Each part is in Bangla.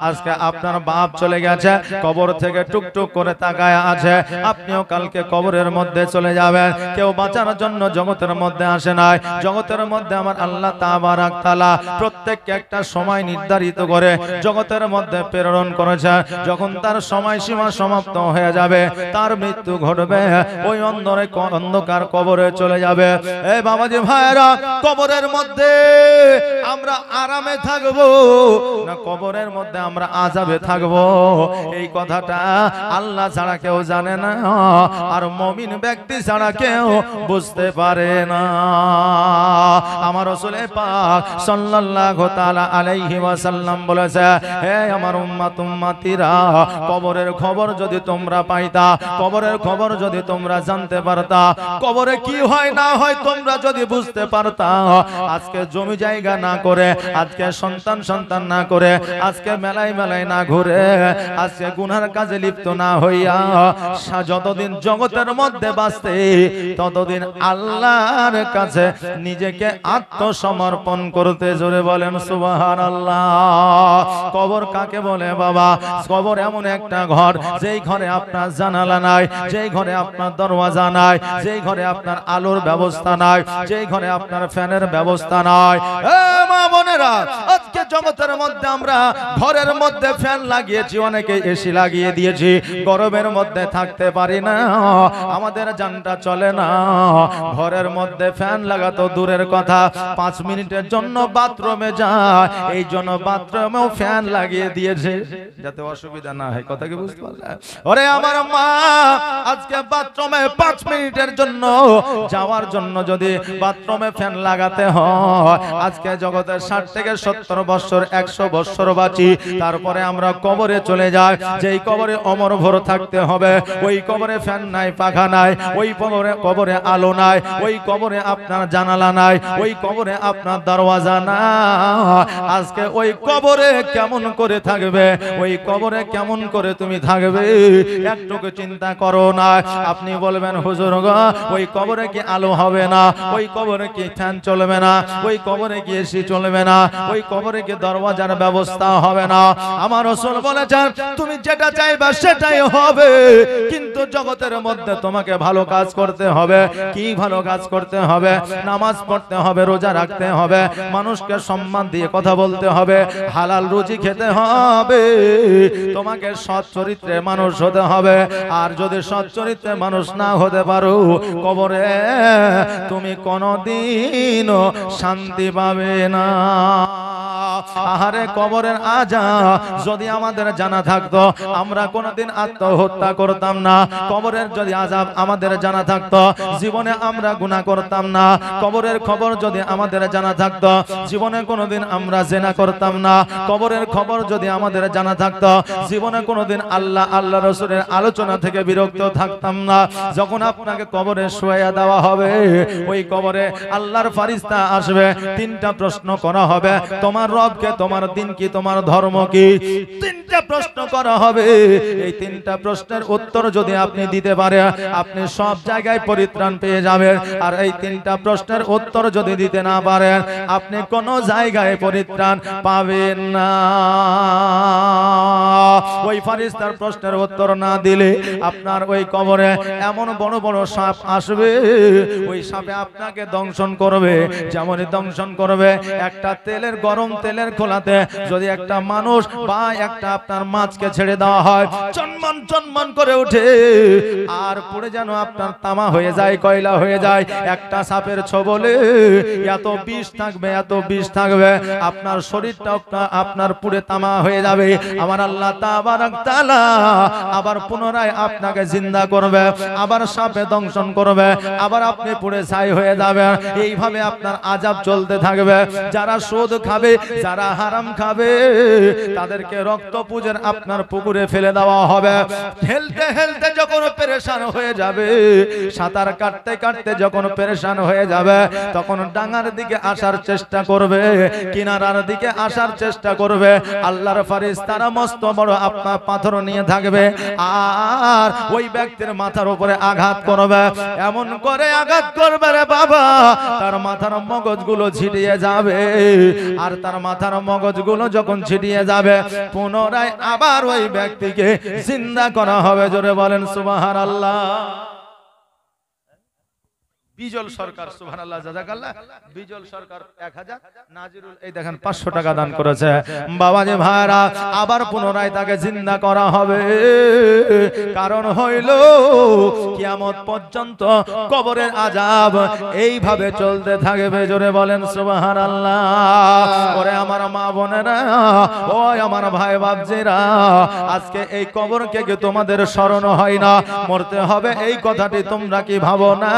আজকে আপনার বাপ চলে গেছে, কবর থেকে টুকটুক করে তাকায় আছে, আপনিও কালকে কবরের মধ্যে চলে যাবেন। কেউ বাঁচার জন্য জগতের মধ্যে আসে নাই। জগতের মধ্যে আমার আল্লাহ তাবারাক তাআলা প্রত্যেককে একটা সময় নির্ধারিত করে জগতের মধ্যে প্রেরণ করেছে। যখন তার সময়সীমা সমাপ্ত হয়ে যাবে, তার মৃত্যু ঘটবে, ওই অন্ধকার কবরে চলে যাবে। এই বাবাজি ভাইরা, কবরের মধ্যে আমরা আরামে থাকবো না কবরের মধ্যে আমরা আযাবে থাকবো, এই কথাটা আল্লাহ ছাড়া কেউ জানে না, আর মুমিন ব্যক্তি ছাড়া কেউ বুঝতে পারে না। আমার রাসূল পাক সাল্লাল্লাহু তাআলা আলাইহি ওয়াসাল্লাম বলেছে, হে আমার উম্মত উম্মতিরা, কবরের খবর যদি তোমরা পাইতা, কবরের খবর যদি তোমরা জানতে পারতা, কবরে কি হয় না হয় তোমরা যদি বুঝতে পারতা, আজকে জমি জায়গা না করে, আজকে সন্তান না করে, আজকে মেলায় না ঘুরে, আজকে গুনার কাজে লিপ্ত না হইয়া যতদিন জগতের মধ্যে বাঁচতে, ততদিন আল্লাহর কাছে নিজেকে আত্মসমর্পণ করতে। জোরে বলেন সুবহানাল্লাহ। কবর কাকে বলে বাবা? কবর এমন একটা ঘর, যেই ঘরে আপনার জানালা নাই, যেই ঘরে আপনার দরওয়াজা নাই, যেই ঘরে আপনার আলোর ব্যবস্থা নাই, যেই ঘরে আপনার ফ্যানের ব্যবস্থা নাই। মা বোনেরা, আজকে জগতের মধ্যে আমরা ঘরের মধ্যে ফ্যান লাগিয়েছি, অনেকে এসি লাগিয়ে দিয়েছি, গরমের মধ্যে থাকতে পারি না, আমাদের জানটা চলে না। ঘরের মধ্যে ফ্যান লাগাতো দূরের কথা, 5 মিনিটের জন্য বাথরুমে যায়, এই জন্য বাথরুমেও ফ্যান লাগিয়ে দিয়েছে যাতে অসুবিধা না হয়। কথা কি বুঝতে পারলেন? ওরে আমার মা, আজকে বাথরুমে 5 মিনিটের জন্য যাওয়ার জন্য যদি বাথরুমে ফ্যান লাগাতে হয়, আজকে জগতের 60 থেকে 70 বছর 100 বছর বাঁচি, তারপরে আমরা কবরে চলে যাই। যেই কবরে অমর ভর থাকতে হবে, ওই কবরে ফ্যান নাই, পাখা নাই, ওই কবরে আলো নাই, ওই কবরে আপনার জানালা নাই, ওই কবরে আপনার দরওয়াজা না। আজকে ওই কবরে কেমন করে থাকবে, ওই কবরে কেমন করে তুমি থাকবে, একটুকু চিন্তা করো না। আপনি বলবেন হুজুর গো, ওই কবরে কি আলো হবে না, ওই কবরে কি ফ্যান চলবে না, ওই কবরে কি এসি চলবে না, ওই কবরে কি দরওয়াজার ব্যবস্থা হবে না? আমার রাসূল বলেছেন, তুমি যেটা চাইবা সেটাই হবে, কিন্তু জগতের মধ্যে তোমাকে ভালো কাজ করতে হবে। কি ভালো কাজ করতে হবে? নামাজ পড়তে হবে, রোজা রাখতে হবে, মানুষকে সম্মান দিয়ে কথা বলতে হবে, হালাল রুজি খেতে হবে, তোমাকে সৎ চরিত্রের মানুষ হতে হবে। আর যদি সৎ চরিত্রের মানুষ না হতে পারো, কবরে তুমি কোনোদিনও শান্তি পাবে না। আহারে, কবরের আযাব যদি আমাদের জানা থাকতো, আমরা কোনোদিন আত্মহত্যা করতাম না। কবরের যদি আযাব আমাদের জানা থাকতো, জীবনে আমরা গুনাহ করতাম না। কবরের খবর যদি আমাদের জানা থাকতো, জীবনে কোনোদিন আমরা জিনা করতাম না। কবরের খবর যদি আমাদের জানা থাকতো, জীবনে কোনোদিন আল্লাহ রাসূলের আলোচনা থেকে বিরক্ত থাকতাম না। যখন আপনাকে কবরে শুয়াইয়া দেওয়া হবে, ওই কবরে আল্লাহর ফেরেশতা আসবে, 3টা প্রশ্ন করা হবে, তোমার রবকে, তোমার দিন কি, তোমার ধর্ম কি, 3টা প্রশ্ন করা হবে। এই 3টা প্রশ্নের উত্তর যদি আপনি দিতে পারেন, আপনি সব জায়গায় পরিত্রাণ পেয়ে যাবেন। আর এই 3টা প্রশ্নের উত্তর যদি দিতে না পারেন, আপনি কোন জায়গায় পরিত্রাণ পাবেন না। ওই ফেরেশতার প্রশ্নের উত্তর না দিলে আপনার ওই কবরে এমন বড় বড় সাপ আসবে, ওই সাপে আপনাকে দংশন করবে। যেমন দংশন করবে, একটা গরম তেলের খোলাতে যদি একটা মানুষ বা একটা আপনার মাছকে ছেড়ে দেওয়া হয়, চনমন করে ওঠে, আর পুড়ে যেন আপনার তামা হয়ে যায়, কয়লা হয়ে যায়। একটা সাপের ছোবলে এত বিষ থাকবে, এত বিষ থাকবে, আপনার শরীরটা আপনার পুড়ে তামা হয়ে যাবে। আমার আল্লাহ তাবারাক তাআলা আবার পুনরায় আপনাকে জিন্দা করবে, আবার সাপে দংশন করবে, আবার আপনি পুড়ে ছাই হয়ে যাবেন। এইভাবে আপনার আযাব চলতে থাকবে। যারা সুদ খাবে, যারা হারাম খাবে, তাদেরকে রক্ত পুজের আপনার পুকুরে ফেলে দেওয়া হবে। হেলতে হেলতে যখন পেরেশান হয়ে যাবে, সাঁতার কাটতে কাটতে যখন পেরেশান হয়ে যাবে, তখন ডাঙার দিকে আসার চেষ্টা করবে, কিনারার দিকে আসার চেষ্টা করবে। আল্লাহর ফেরেশতারা মস্ত বড় আপনার পাথর নিয়ে থাকবে আর ওই ব্যক্তির মাথার উপরে আঘাত করবে, এমন করে আঘাত করবে রে বাবা তার মাথার মগজগুলো ছিটিয়ে যাবে। আর তার মাথার মগজগুলো যখন ছিটিয়ে যাবে পুনরায় আবার ওই ব্যক্তিকে জিন্দা করা হবে। জোরে বলেন সুবহানাল্লাহ। বিজল সরকার সুবহানাল্লাহ জাযাকাল্লাহ, বিজল সরকার 1000, নাজিরুল এই দেখেন 500 টাকা দান করেছে। বাবাজি ভাইরা আবার পুনরায় তাকে জিন্দা করা হবে, কারণ হইল কিয়ামত পর্যন্ত কবরের আযাব এইভাবে চলতে থাকবে। জোরে বলেন সুবহানাল্লাহ। ওরে আমার মা বোনেরা, ওই আমার ভাই বাপজিরা, আজকে এই কবরকে কি তোমাদের স্মরণ হয় না? মরতে হবে এই কথাটি তোমরা কি ভাবো না?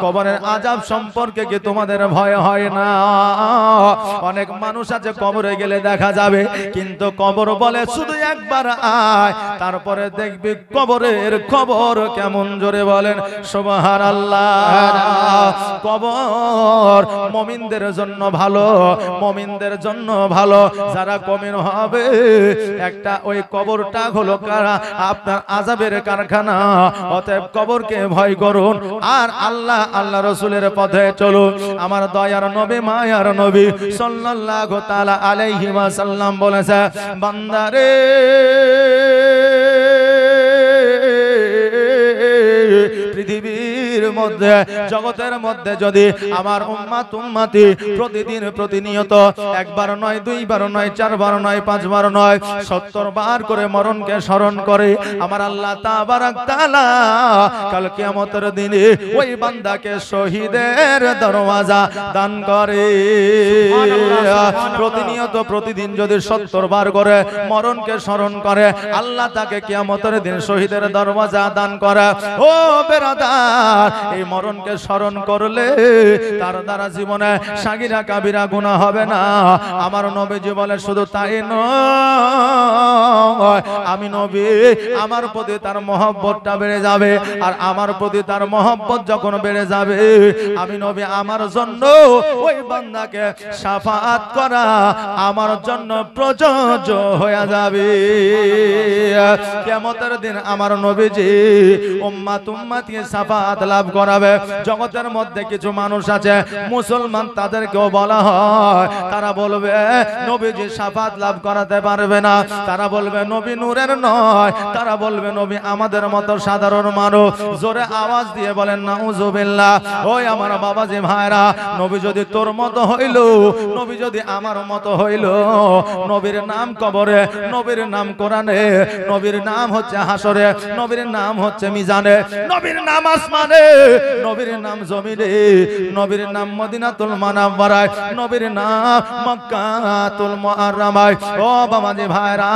কবরের আযাব সম্পর্কে কি তোমাদের ভয় হয় না? অনেক মানুষ আছে কবরে গেলে দেখা যাবে, কিন্তু কবর বলে শুধু একবার আয়, তারপরে দেখবি কবরের খবর কেমন। জোরে বলেন সুবহানাল্লাহ। কবর মুমিনদের জন্য ভালো, মুমিনদের জন্য ভালো। যারা মুমিন হবে একটা ওই কবরটা হলো কারা আপনার আযাবের কারখানা। অতএব কবরকে ভয় করুন আর আল্লাহ রাসূলের পথে চলুন। আমার দয়ার নবী মায়ার নবী সাল্লাল্লাহু তাআলা আলাইহি ওয়াসাল্লাম বলেছে, বান্দারে পৃথিবীর মধ্যে জগতের মধ্যে যদি আমার উম্মত উম্মতি প্রতিদিন প্রতিনিয়ত একবার নয়, দুইবার নয়, চারবার নয়, পাঁচবার নয়, 70 বার করে মরণকে স্মরণ করে, আমার আল্লাহ তাবারক তাআলা কাল কিয়ামতের দিনে ওই বান্দাকে শহীদের দরওয়াজা দান করে। প্রতিনিয়ত প্রতিদিন যদি 70 বার করে মরণকে স্মরণ করে, আল্লাহ তাকে কিয়ামতের দিন শহীদের দরওয়াজা দান করে। ও বেরাদার, এই মরণকে স্মরণ করলে তার দ্বারা জীবনে সাগীরা কাবীরা গুনাহ হবে না। আমার নবীজি বলে শুধু তাই নয়, আমি নবী আমার প্রতি তার মহব্বতটা বেড়ে যাবে, আর আমার প্রতি তার মহব্বত যখন বেড়ে যাবে, আমি নবী আমার জন্য ওই বান্দাকে শাফাআত করা আমার জন্য প্রযোজ্য হয়ে যাবে। কিয়ামতের দিন আমার নবীজি উম্মত উম্মতকে শাফাআত লাভ করাবে। জগতের মধ্যে কিছু মানুষ আছে মুসলমান, তাদেরকেও বলা হয়, তারা বলবে নবীজি শাফাআত লাভ করাতে পারবে না, তারা বলবে নবী নূরের নয়, তারা বলবে নবী আমাদের মতো সাধারণ মানুষ। জোরে আওয়াজ দিয়ে বলেন নাউজুবিল্লাহ। ওই আমার বাবাজি ভাইরা, নবী যদি তোর মতো হইল, নবী যদি আমার মতো হইল, নবীর নাম কবরে, নবীর নাম কোরআনে, নবীর নাম হচ্ছে হাসরে, নবীর নাম হচ্ছে মিজানে, নবীর নাম আসমানে, নবীর নাম জমিনে, নবীর নাম মদিনাতুল মুনাওয়ারায়, নবীর নাম মক্কাতুল মুআররামায়। ও বাবাজি ভাইরা,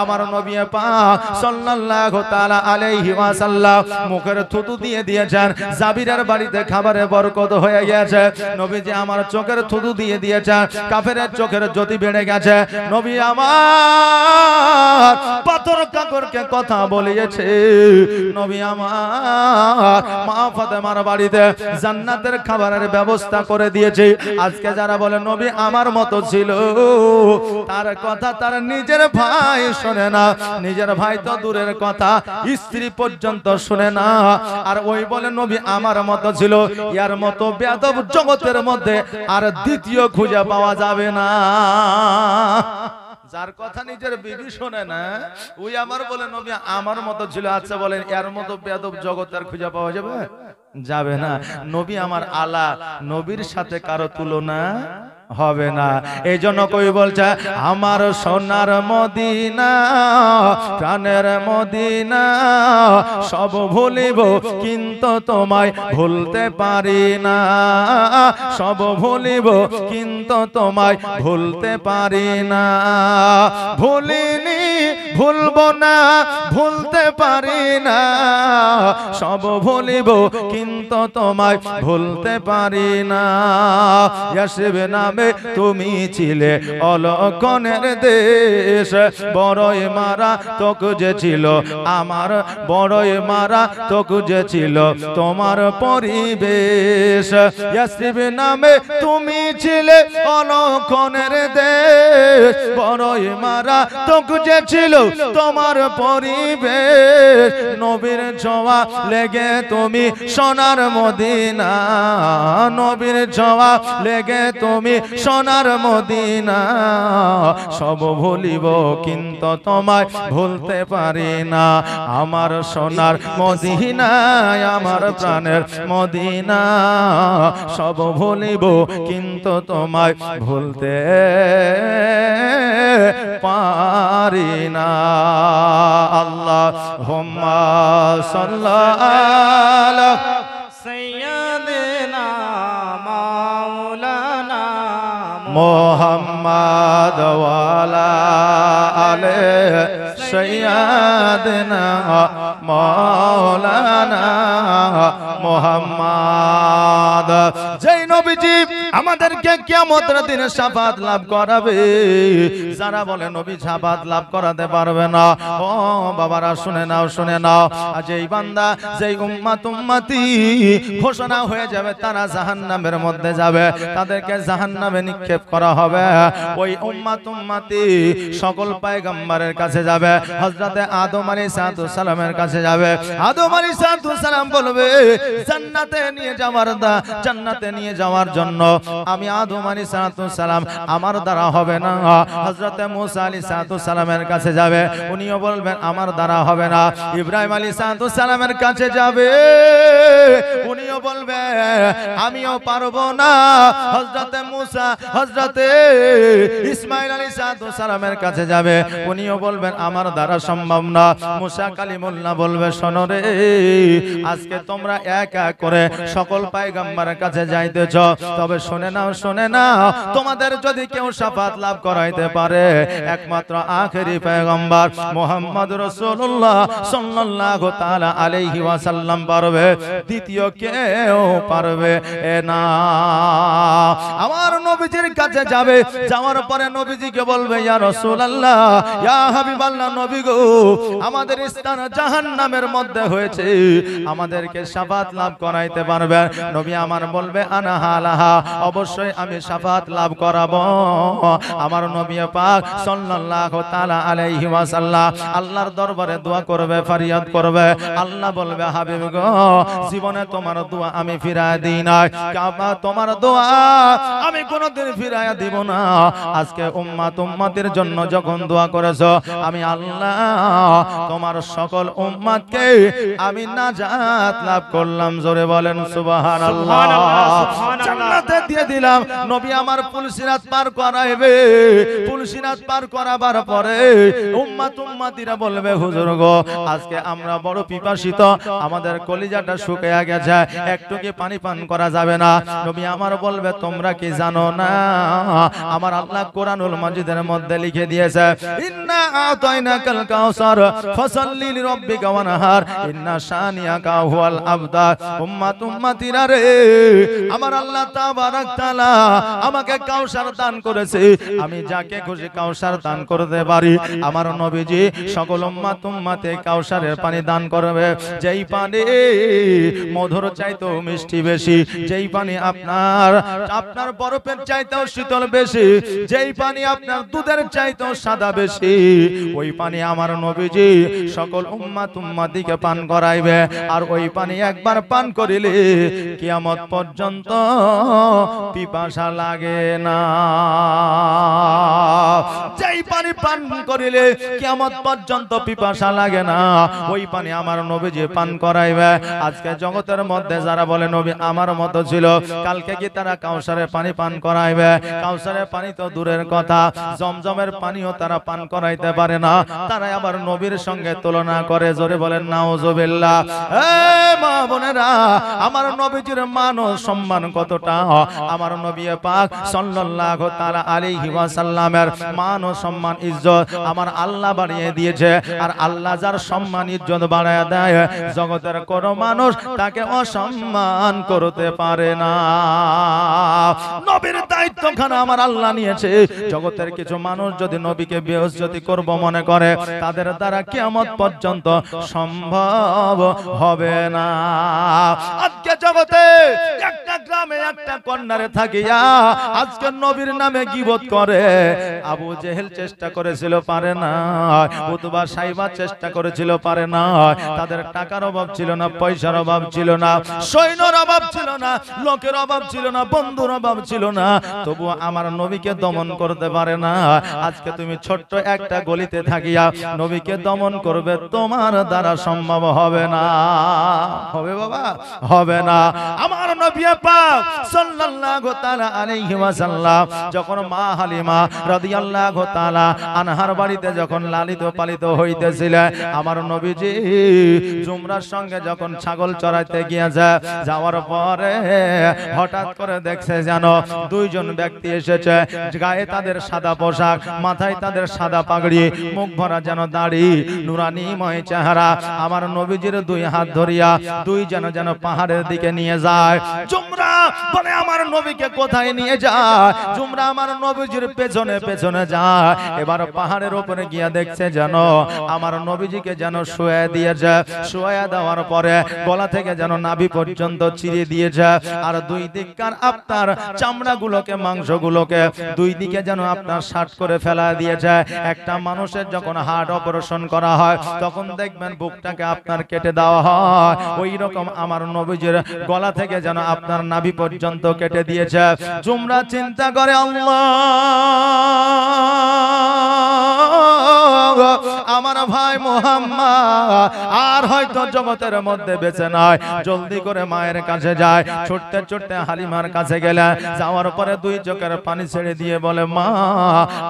আমার নবী পাক সাল্লাল্লাহু তাআলা আলাইহি ওয়াসাল্লাম মুখের থুতু দিয়ে দিয়েছেন, জাবিরের বাড়িতে খাবারে বরকত হয়ে গেছে। নবীজি আমার চোখের থুতু দিয়ে দিয়েছেন, কাফেরের চোখের জ্যোতি বেড়ে গেছে। নবী আমার পাথর কাকরকে কথা বলিয়েছে। নবী আমার মা ফাতেমার বাড়িতে জান্নাতের খাবারের ব্যবস্থা করে দিয়েছে। আজকে যারা বলে নবী আমার মতো ছিল, তার কথা তার নিজের ভাই শোনে না, নিজের ভাই তো দূরের কথা, স্ত্রী পর্যন্ত শুনে না। আর ওই বলে নবী আমার মতো ছিল, ইয়ার মতো বেয়াদব জগতের মধ্যে আর দ্বিতীয় খুঁজে পাওয়া যাবে না। যার কথা নিজের বিবি শোনে না, ওই আমার বলে নবী আমার মতো ছিল। আচ্ছা বলেন, এর মতো বেয়াদব জগৎ আর খুঁজে পাওয়া যাবে? যাবে না। নবী আমার আলা, নবীর সাথে কারো তুলনা হবে না। এই জন্য কই বলছে আমার সোনার মদিনা, প্রাণের মদিনা, সব ভুলিব কিন্তু তোমায় ভুলতে পারি না, সব ভুলিব কিন্তু তোমায় ভুলতে পারি না, ভুলিনি ভুলবো না, ভুলতে পারি না, সব ভুলিব কিন্তু তোমায় ভুলতে পারি না। ইয়াসিব নামে নামে তুমি ছিলে অলক্ষণের দেশ বড়ই মারা তোক যে ছিল আমার বড়ই মারা তোক যে ছিল তোমার পরিবেশ ইয়াসরিব নামে তুমি ছিলে অলক্ষণের দেশ বড়ই মারা তোক যে ছিল তোমার পরিবেশ নবীর ছোঁয়া লেগে তুমি সোনার মদিনা নবীর ছোঁয়া লেগে তুমি সোনার মদিনা সব ভুলিব কিন্তু তোমায় ভুলতে পারি না আমার সোনার মদিনা আমার প্রাণের মদিনা সব ভুলিব কিন্তু তোমায় ভুলতে পারি না আল্লাহুম্মা সাল্লাল্লাহু সাইয়্যিদিনা মাওলানা মুহাম্মদ ওয়া আলা আলি সাইয়্যিদিনা মাওলানা মুহাম্মদ যেই নবীজি আমাদেরকে কিয়ামতের দিনে শাফাত লাভ করাবে যারা বলে নবী শাফাত লাভ করাতে পারবে না ও বাবারা শুনে নাও আজ এই বান্দা যেই উম্মতি ঘোষণা হয়ে যাবে তারা জাহান্নামের মধ্যে যাবে তাদেরকে জাহান্নামে নিক্ষেপ করা হবে ওই উম্মতি সকল পয়গম্বরের কাছে যাবে হযরতে আদম আলাইহিস সালামের কাছে যাবে আদম আলাইহিস সালাম বলবে জান্নাতে নিয়ে যাওয়ার জন্য আমি আদম আলাইহিস সালাম আমার দ্বারা হবে না হযরতে মুসা আলাইহিস সালামের কাছে যাবে উনিও বলবেন আমার দ্বারা হবে না ইব্রাহিম আলাইহিস সালামের কাছে যাবে উনিও বলবে আমিও পারবো না হযরতে মুসা হযরতে ইসমাঈল আলাইহিস সালামের কাছে যাবে উনিও বলবেন আমার দ্বারা সম্ভব না মুসা কালিমুল্লাহ বলবে শোনো রে আজকে তোমরা এক এক করে সকল পয়গম্বরের কাছে যাইতেছ তবে শুনে নাও তোমাদের যদি কেউ শাফাত লাভ করাইতে পারে একমাত্র আখেরি পয়গম্বর মুহাম্মদ রাসূলুল্লাহ সাল্লাল্লাহু তাআলা আলাইহি ওয়াসাল্লাম পারবে দ্বিতীয় কেউ পারবে না আমার নবীজির কাছে যাবে যাওয়ার পরে নবীজিকে বলবে ইয়া রাসূলুল্লাহ ইয়া হাবিবাল্লাহ নবী গো আমাদের স্থান জাহান্নামের মধ্যে হয়েছে আমাদেরকে শাফাত লাভ করাইতে পারবে নবী আমার বলবে আনা হালাহা অবশ্যই আমি শাফাত লাভ করাবো আমার নবী পাক সাল্লাল্লাহু তাআলা আলাইহি ওয়াসাল্লাম আল্লাহর দরবারে দোয়া করবে ফরিয়াদ করবে আল্লাহ বলবে হাবিব গো জীবনে তোমার দোয়া আমি ফিরায় দিই না কাবা তোমার দোয়া আমি কোনোদিন ফিরায় দিব না আজকে উম্মতের জন্য যখন দোয়া করেছো আমি আল্লাহ তোমার সকল উম্মতকে আমি নাজাত লাভ করলাম জোরে বলেন সুবহানাল্লাহ জান্নাতে দিয়ে দিলাম নবী আমার পুলসিরাত পার করাইবে পুলসিরাত পার করাবার পরে উম্মতিরা বলবে হুজুর গো আজকে আমরা বড় পিপাসিত আমাদের কলিজাটা শুকিয়ে গেছে একটু কি পানি পান করা যাবে না নবী আমার বলবে তোমরা কি জানো না আমার আল্লাহ কোরআনুল মাজিদের মধ্যে লিখে দিয়েছে ইন্না আতাইনাকাল কাউসার ফাসাল্লি লিরাব্বিকা ওয়ানহার ইন্না শানিয়াকা হুয়াল আবতার উম্মতিরা রে আমার আল্লাহ তাবারাক তাআলা আমাকে কাউসার দান করেছে আমি যাকে খুশি কাউসার দান করতে পারি আমার নবীজি সকল উম্মতে কাউসারের পানি দান করবে যেই পানি মধুর চাইতেও মিষ্টি বেশি যেই পানি আপনার বরফের চাইতেও শীতল বেশি যেই পানি আপনার দুধের চাইতেও সাদা বেশি ওই পানি আমার নবীজি সকল উম্মতিকে পান করাইবে আর ওই পানি একবার পান করিলে কিয়ামত পর্যন্ত পিপাসা লাগে না যেই পানি পান করিলে কিয়ামত পর্যন্ত পিপাসা লাগে না ওই পানি আমার নবীজি পান করাইবে আজকে জগতের মধ্যে যারা বলে নবী আমার মতো ছিল কালকে কি তারা কাউসারের পানি পান করাইবে কাউসারের পানি তো দূরের কথা জমজমের পানিও তারা পান করাইতে পারে না তারা আবার নবীর সঙ্গে তুলনা করে জোরে বলেন নাউজুবিল্লাহ এ মা বোনেরা আমার নবীজির মান ও সম্মান কত কতটা আমার নবী পাক সাল্লাল্লাহু তাআলা আলাইহি ওয়াসাল্লামের মান ও সম্মান ইজ্জত আমার আল্লাহ বাড়িয়ে দিয়েছে। আর আল্লাহ যার সম্মান ইজ্জত বাড়ায় দেয়, জগতের কোন মানুষ তাকে অসম্মান করতে পারে না। নবীর দায়িত্বখানা আমার আল্লাহ নিয়েছে। জগতের কিছু মানুষ যদি নবীকে বেইজ্জতি করব মনে করে, তাদের দ্বারা কিয়ামত পর্যন্ত সম্ভব হবে না। আজকে জগতে একটা গ্রামে একটা কর্নারে থাকিয়া আজকে নবীর নামে গীবত করে। আবু জেহেল চেষ্টা করেছিল, পারে না। উতবা সাইবা চেষ্টা করেছিল, পারে না। তাদের টাকার অভাব ছিল না, পয়সার অভাব ছিল না, সৈন্যর অভাব ছিল না, লোকের অভাব ছিল না, বন্ধুর অভাব ছিল না, তবু আমার নবীকে দমন করতে পারে না। আজকে তুমি ছোট্ট একটা গলিতে থাকিয়া নবীকে দমন করবে, তোমার দ্বারা সম্ভব হবে না। হবে বাবা? হবে না। আমার নবী পাক সাল্লাল্লাহু তাআলা আলাইহি ওয়াসাল্লাম যখন মা হালিমা রাদিয়াল্লাহু তাআলা আনহার বাড়িতে যখন লালিত পালিত হইতেছিলেন, আমার নবীজি জুমরার সঙ্গে যখন ছাগল চড়াইতে গিয়েছে, যাওয়ার পরে হঠাৎ করে দেখছে যেন দুইজন ব্যক্তি এসেছে, গায়ে তাদের সাদা পোশাক, মাথায় তাদের সাদা পাগড়ি, মুখ ভরা যেন দাড়ি, নুরানিময় চেহারা। আমার নবীজির দুই হাত ধরিয়া দুই যেন পাহাড়ের দিকে নিয়ে যায়। জুমরা বলে আমার নবীকে কোথায় নিয়ে যায়? জুমরা আমার নবীজির পেছনে পেছনে যায়। এবার পাহাড়ের উপরে গিয়া দেখছে যেন আমার নবীজিকে যেন শুয়ে দিয়েছে। শুয়ে দেওয়ার পরে গলা থেকে যেন নাভি পর্যন্ত চিরে দিয়েছে। আর দুই দিককার আপনার চামড়াগুলোকে, মাংসগুলোকে দুই দিকে যেন আপনার শার্ট করে ফেলা দিয়েছে। একটা মানুষের যখন হার্ট অপারেশন করা হয় তখন দেখবেন বুকটাকে আপনার কেটে দেওয়া হয়, ওই রকম আমার নবীজির গলা থেকে যেন আপনার নাভি পর্যন্ত কেটে দিয়েছে। জুমরা চিন্তা করে, আল্লাহ, আমার ভাই মুহাম্মদ আর হয়তো জগতের মধ্যে বেঁচে নাই। জলদি করে মায়ের কাছে যায়। ছুটতে ছুটতে হালিমার কাছে গেলে, যাওয়ার পরে দুই চোখের পানি ছেড়ে দিয়ে বলে, মা,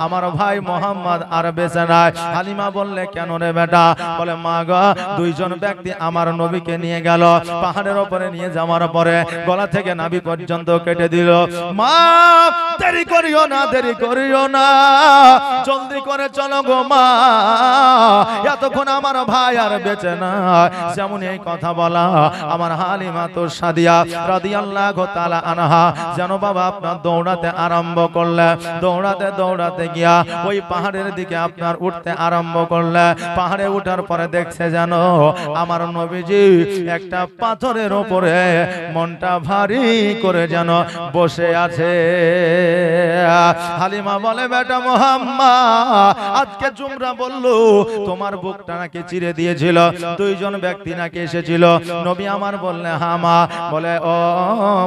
আমার ভাই মুহাম্মদ আর বেঁচে নাই। হালিমা বললে, কেন রে বেটা? বলে, মা গো, দুইজন ব্যক্তি আমার নবীকে নিয়ে গেল, পাহাড়ের উপরে নিয়ে যাওয়ার পরে গলা থেকে নাভি পর্যন্ত কেটে দিল। মা, দেরি করিও না, দেরি করিও না, জলদি করে চলো গো মা, এতক্ষণ আমার ভাই আর বেঁচে না। যেমন এই কথা বলা, আমার হালিমা তো সাদিয়া রাদিয়াল্লাহু তাআলা আনহা যেন বাবা আপনার দৌড়াতে আরম্ভ করলে। দৌড়াতে দৌড়াতে গিয়া ওই পাহাড়ের দিকে আপনার উঠতে আরম্ভ করলে। পাহাড়ে উঠার পরে দেখছে যেন আমার নবীজি একটা পাথরের উপরে মনটা ভারী করে যেন বসে আছে। হালিমা বলে, বেটা মুহাম্মদ, আজকে জুমরা বলল তোমার বুকটা নাকি চিরে দিয়েছিল, দুইজন ব্যক্তি নাকি এসেছিল। নবী আমার বললে, হ্যাঁ মা। বলে, ও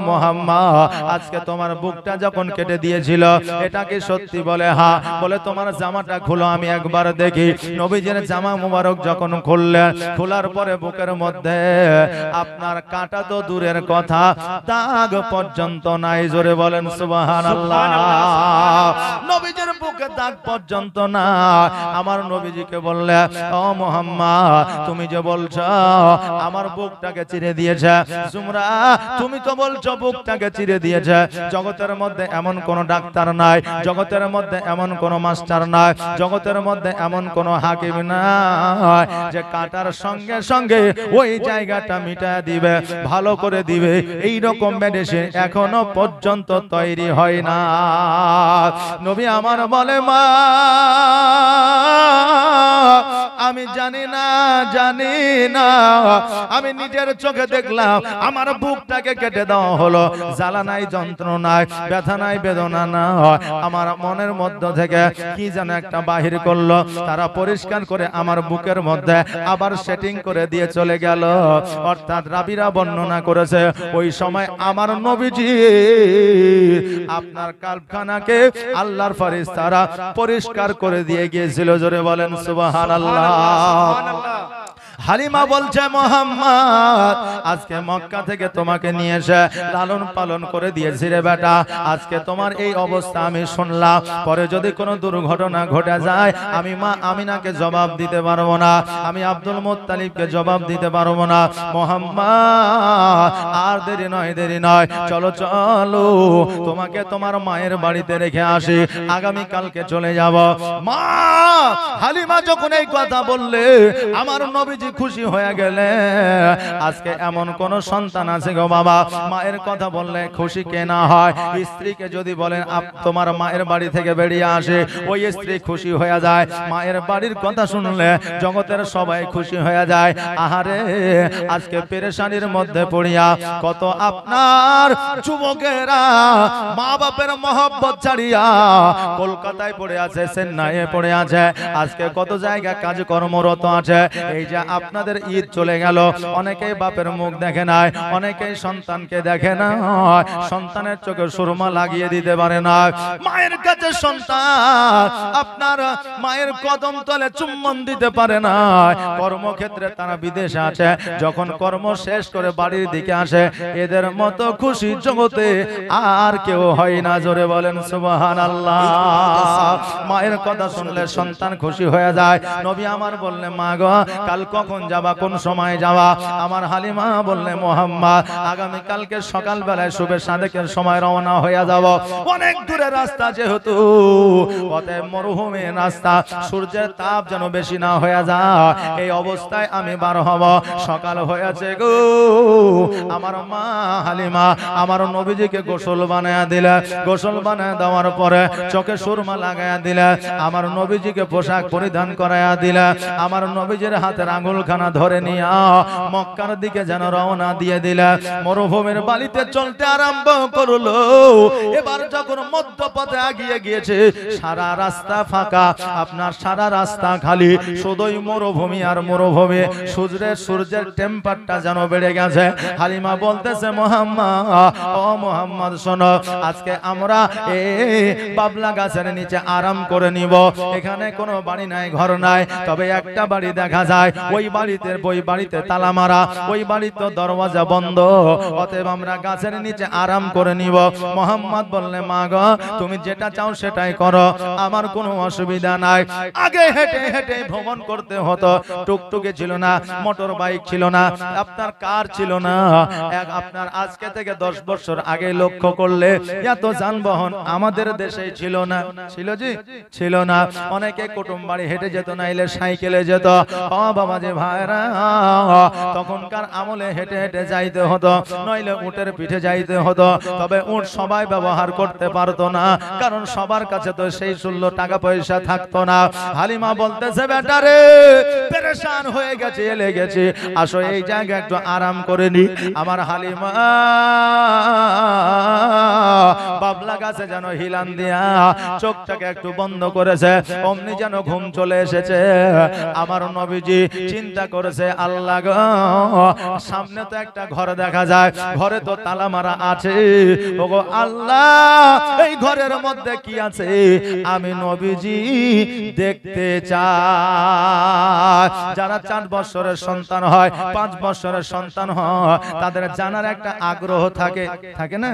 মুহাম্মদ, আজকে তোমার বুকটা যখন কেটে দিয়েছিল এটা কি সত্যি? বলে, হ্যাঁ। বলে, তোমার জামাটা খুলো আমি একবার দেখি। নবীজির জামা মুবারক যখন খুললেন, খোলার পরে বুকের মধ্যে আপনার কাটা তো দূরের কথা, দাগ পর্যন্ত নাই। জোরে বলেন সুবহানাল্লাহ। নবীজির বুকে দাগ পর্যন্ত না। আমার নবীজিকে বললে, ও মুহাম্মদ, তুমি যে বলছো আমার বুকটাকে চিরে দিয়েছে, জুমরা তুমি তো বলছো বুকটাকে চিরে দিয়েছে, জগতের মধ্যে এমন কোন ডাক্তার নাই, জগতের মধ্যে এমন কোন মাস্টার নাই, জগতের মধ্যে এমন কোন হাকিম নাই যে কাটার সঙ্গে সঙ্গে ওই জায়গাটা মিটা দিবে, ভালো করে দিবে। এই রকম মেডিসিন এখনো পর্যন্ত তৈরি হয় না। নবী আমার বলে, মা, আমি জানি না, জানি না, আমি নিজের চোখে দেখলাম আমার বুকটাকে কেটে দেওয়া হলো। জ্বালা নাই, যন্ত্রণা নাই, ব্যথা নাই, বেদনা না, আমার মনের মধ্য থেকে কি যেন একটা বাহির করলো। তারা পরিষ্কার করে আমার বুকের মধ্যে আবার সেটিং করে দিয়ে চলে গেল। অর্থাৎ রাবিরা বর্ণনা করেছে ওই সময় আমার নবীজি আপনার কালখানাকে আল্লাহর ফেরেশতারা পরিষ্কার করে দিয়ে গিয়েছিল। জোরে বলেন সুবহানাল্লাহ। হালিমা বলছে মোহাম্মদ আজকে মক্কা থেকে তোমাকে নিয়ে এসে লালন পালন করে দিয়েছি রে বেটা, আজকে তোমার এই অবস্থা আমি শুনলাম, পরে যদি কোনো দুর্ঘটনা ঘটে যায় আমি মা আমিনাকে জবাব দিতে পারবো না, আমি আব্দুল মুত্তালিবকে জবাব দিতে পারবো না। মোহাম্মদ আর দেরি নয়, চলো চলো তোমাকে তোমার মায়ের বাড়িতে রেখে আসি, আগামী কালকে চলে যাব। মা হালিমা যখন এই কথা বললে আমার নবীজি খুশি হয়ে গেলে, আজকে এমন কোন সন্তান আছে গো বাবা মায়ের কথা বললে খুশি কে না হয়? স্ত্রীকে যদি বলেন তোমার মায়ের বাড়ি থেকে বেরিয়ে আসে, ওই স্ত্রী খুশি হয়ে যায়। মায়ের বাড়ির কথা শুনলে জগতের সবাই খুশি হয়ে যায়। আহারে আজকে পেরেশানির মধ্যে পড়িয়া কত আপনার যুবকেরা মা বাপের মহব্বত ছাড়িয়া কলকাতায় পড়ে আছে, চেন্নাইয়ে পড়ে আছে, আজকে কত জায়গা কাজ কর্মরত আছে। এই যে আপনাদের ঈদ চলে গেল, অনেকেই বাপের মুখ দেখে নাই, অনেকেই সন্তানকে দেখে না, সন্তানের চোখে সুরমা লাগিয়ে দিতে পারে না। মায়ের কাছে সন্তান আপনার মায়ের কদম তলে চুম্বন দিতে পারে না। কর্মক্ষেত্রে তারা বিদেশে আছে, যখন কর্ম শেষ করে বাড়ির দিকে আসে, এদের মতো খুশি জগতে আর কেউ হয় না। জোরে বলেন সুবহানাল্লাহ। মায়ের কথা শুনলে সন্তান খুশি হয়ে যায়। নবী আমার বললে মা গো কাল কখন যাবা, কোন সময় যাবা? আমার হালিমা বললে মোহাম্মদ আগামী কালকে সকাল বেলায় শুভে সাদেকের সময় রওনা হয়ে যাব। অনেক দূরে রাস্তা, যেহেতু অতএব মরুভূমি রাস্তা, সূর্যের তাপ যেন বেশি না হয়ে যায়, এই অবস্থায় আমি বার হব। সকাল হয়েছে গো। আমার মা হালিমা আমার নবীজিকে গোসল বানায়া দিলে, গোসল বানায় দেওয়ার পরে চোখে সুরমা লাগায়া দিলে, আমার নবীজিকে পোশাক পরিধান করায়া দিলে, আমার নবীজির হাতের আঙুলখানা ধরে নিয়ে মক্কার দিকে যেন রওনা দিয়ে দিলে। মরুভূমির বালিতে চলতে আরম্ভ করলো। এবার যখন মধ্যপথে আগিয়ে গিয়েছে, সারা রাস্তা ফাঁকা, আপনার সারা রাস্তা খালি, শুধুই মরুভূমি আর মরুভূমি। সূর্যের টেম্পারটা যেন বেড়ে গেছে। হালিমা বলতেছে মোহাম্মদ, ও মোহাম্মদ শোনো, আজকে আমরা বাবলা গাছের নিচে আরাম করে নিব। এখানে কোনো বাড়ি নাই, ঘর নাই, তবে একটা বাড়ি দেখা যায়, ওই বাড়িতে তালা মারা, ওই বাড়িতে দরওয়াজা বন্ধ, অতএব আমরা গাছের নিচে আরাম করে নিব। মোহাম্মদ বললে মা গো তুমি যেটা চাও সেটাই করো, আমার কোনো অসুবিধা নাই। আগে হেঁটে হেঁটে ভ্রমণ করতে হতো, টুকটুকে ছিল না, মোটর বাইক ছিল না, আপনার কার ছিল না। আপনার আজকে থেকে 10 বছর আগে লক্ষ্য করলে এত যানবাহন আমাদের দেশে ছিল না। ছিল জি? ছিল না। অনেকে কুটুম বাড়ি হেঁটে যেত, নাইলে সাইকেলে যেত। ও বাবা যে ভাইরা, তখনকার আমলে হেঁটে হেঁটে যাইতে হতো, নইলে উটের পিঠে যাইতে হতো। তবে উট সবাই ব্যবহার করতে পারতো না, কারণ সবার কাছে তো সেই মূল্য টাকা পয়সা থাকতো না। হালিমা বলতেছে বেটারে পেরেশান হয়ে গেছে, এলে গেছে, আসো এই জায়গায় একটু আরাম করে নি। আমার হালিমা বাবলা গাছে যেন হিলান দিয়া চোখটাকে একটু বন্ধ করেছে, অমনি যেন ঘুম চলে এসেছে। আমার নবীজি চিন্তা করেছে, আল্লাহ গো সামনে তো একটা ঘর দেখা যায়, ঘরে তো তালা মারা আছে, ওগো আল্লাহ এই ঘরের মধ্যে কি আছে আমি নবীজি দেখতে চাই। যারা 4 বছরের সন্তান হয়, 5 বছরের সন্তান হয়, তাদের জানার একটা আগ্রহ থাকে, থাকে না?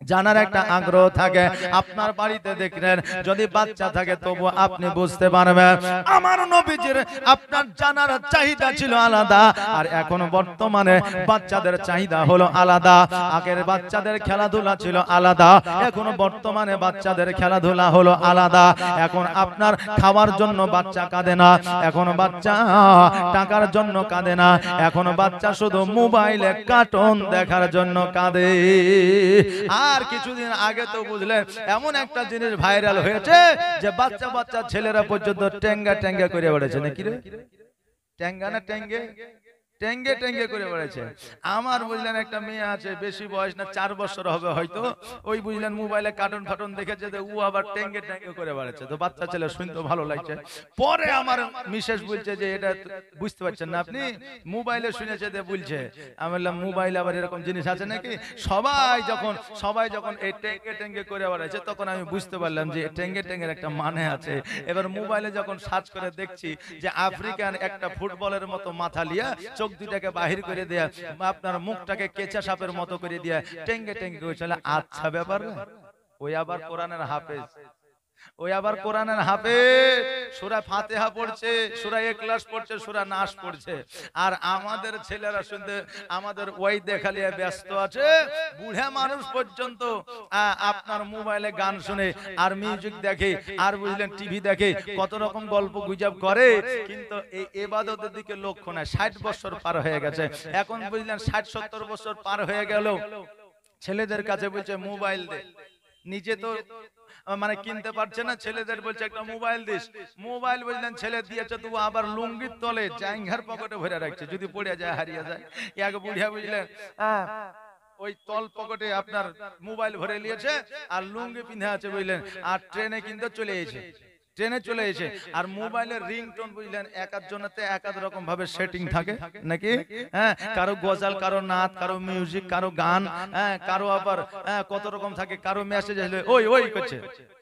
জানার একটা আগ্রহ থাকে। আপনার বাড়িতে দেখলেন যদি বাচ্চা থাকে তবু আপনি বুঝতে পারবেন আমার নবীজির আপনার জানার চাহিদা ছিল আলাদা, আর এখন বর্তমানে বাচ্চাদের চাহিদা হলো আলাদা। আগের বাচ্চাদের খেলাধুলা ছিল আলাদা, এখন বর্তমানে বাচ্চাদের খেলাধুলা হলো আলাদা। এখন আপনার খাওয়ার জন্য বাচ্চা কাঁদে না, এখন বাচ্চা টাকার জন্য কাঁদে না, এখন বাচ্চা শুধু মোবাইলে কার্টুন দেখার জন্য কাঁদে। আর কিছুদিন আগে তো বুঝলেন এমন একটা জিনিস ভাইরাল হয়েছে যে বাচ্চা বাচ্চা ছেলেরা পর্যন্ত টেঙ্গা টেঙ্গা করে বেড়েছে, নাকি রে? টেঙ্গা না টেঙ্গে? টেঙ্গে টেঙ্গে করে বেড়াচ্ছে। আমার বুঝলেন একটা মেয়ে আছে, বেশি বয়স না, 4 বছর হবে হয়তো, ওই বুঝলেন মোবাইলে কার্টুন ফাটুন দেখেছে, ও আবার টেঙ্গে টেঙ্গে করে বেড়াচ্ছে। তো বাচ্চা ছেলে শুনতে ভালো লাগছে। পরে আমার মিসেস বলছে যে এটা বুঝতে পারছেন না আপনি, মোবাইলে শুনেছে যে বলছে। আমি বললাম মোবাইল আবার এরকম জিনিস আছে নাকি? সবাই যখন এই টেঙ্গে টেঙ্গে করে বেড়াচ্ছে, তখন আমি বুঝতে পারলাম যে টেঙ্গে টেঙ্গের একটা মানে আছে। এবার মোবাইলে যখন সার্চ করে দেখছি যে আফ্রিকান একটা ফুটবলের মতো মাথা লিয়া, চোখ দুটাকে বাহির করে দেয়া, আপনার মুখটাকে কেঁচা সাপের মতো করে দিয়া টেঙ্গে টেঙ্গে করে চলে। আচ্ছা ব্যাপার, ওই আবার কোরআনের হাফেজ, সূরা ফাতিহা পড়ছে, সূরা ইখলাস পড়ছে, সূরা নাস পড়ছে। আর আমাদের ছেলেরা শুনতে আমাদের ওই দেখালিয়া ব্যস্ত আছে। বুড়া মানুষ পর্যন্ত আপনার মোবাইলে গান শুনে আর মিউজিক দেখে, আর বুঝলেন টিভি দেখে, কত রকম গল্প গুজব করে, কিন্তু এই ইবাদতের দিকে লক্ষ্য নাই। 60 বছর পার হয়ে গেছে, এখন বুঝলেন 60-70 বছর পার হয়ে গেল, ছেলেদের কাছে বলছে মোবাইল দে। নিজে তো মানে কিনতে পারছে না, ছেলেদের বলছে একটা মোবাইল দিস। মোবাইল বুঝলেন ছেলে দিয়েছে, তো আবার লুঙ্গির তলে জাঙ্ঘার পকেটে ভরে রাখছে, যদি পড়ে যায় হারিয়ে যায়। এক বুড়িয়া বুঝলেন ওই তল পকেটে আপনার মোবাইল ভরে নিয়েছে আর লুঙ্গি পিঁধে আছে বুঝলেন, আর ট্রেনে কিন্তু চলে এসে আর মোবাইলের রিংটোন বুঝলেন এক একজনেতে এক এক রকম ভাবে সেটিং থাকে নাকি? হ্যাঁ, কারো গজাল, কারো নাচ, কারো মিউজিক, কারো গান, হ্যাঁ, কারো আবার কত রকম থাকে। কারো মেসেজ আসলে ওই করছে,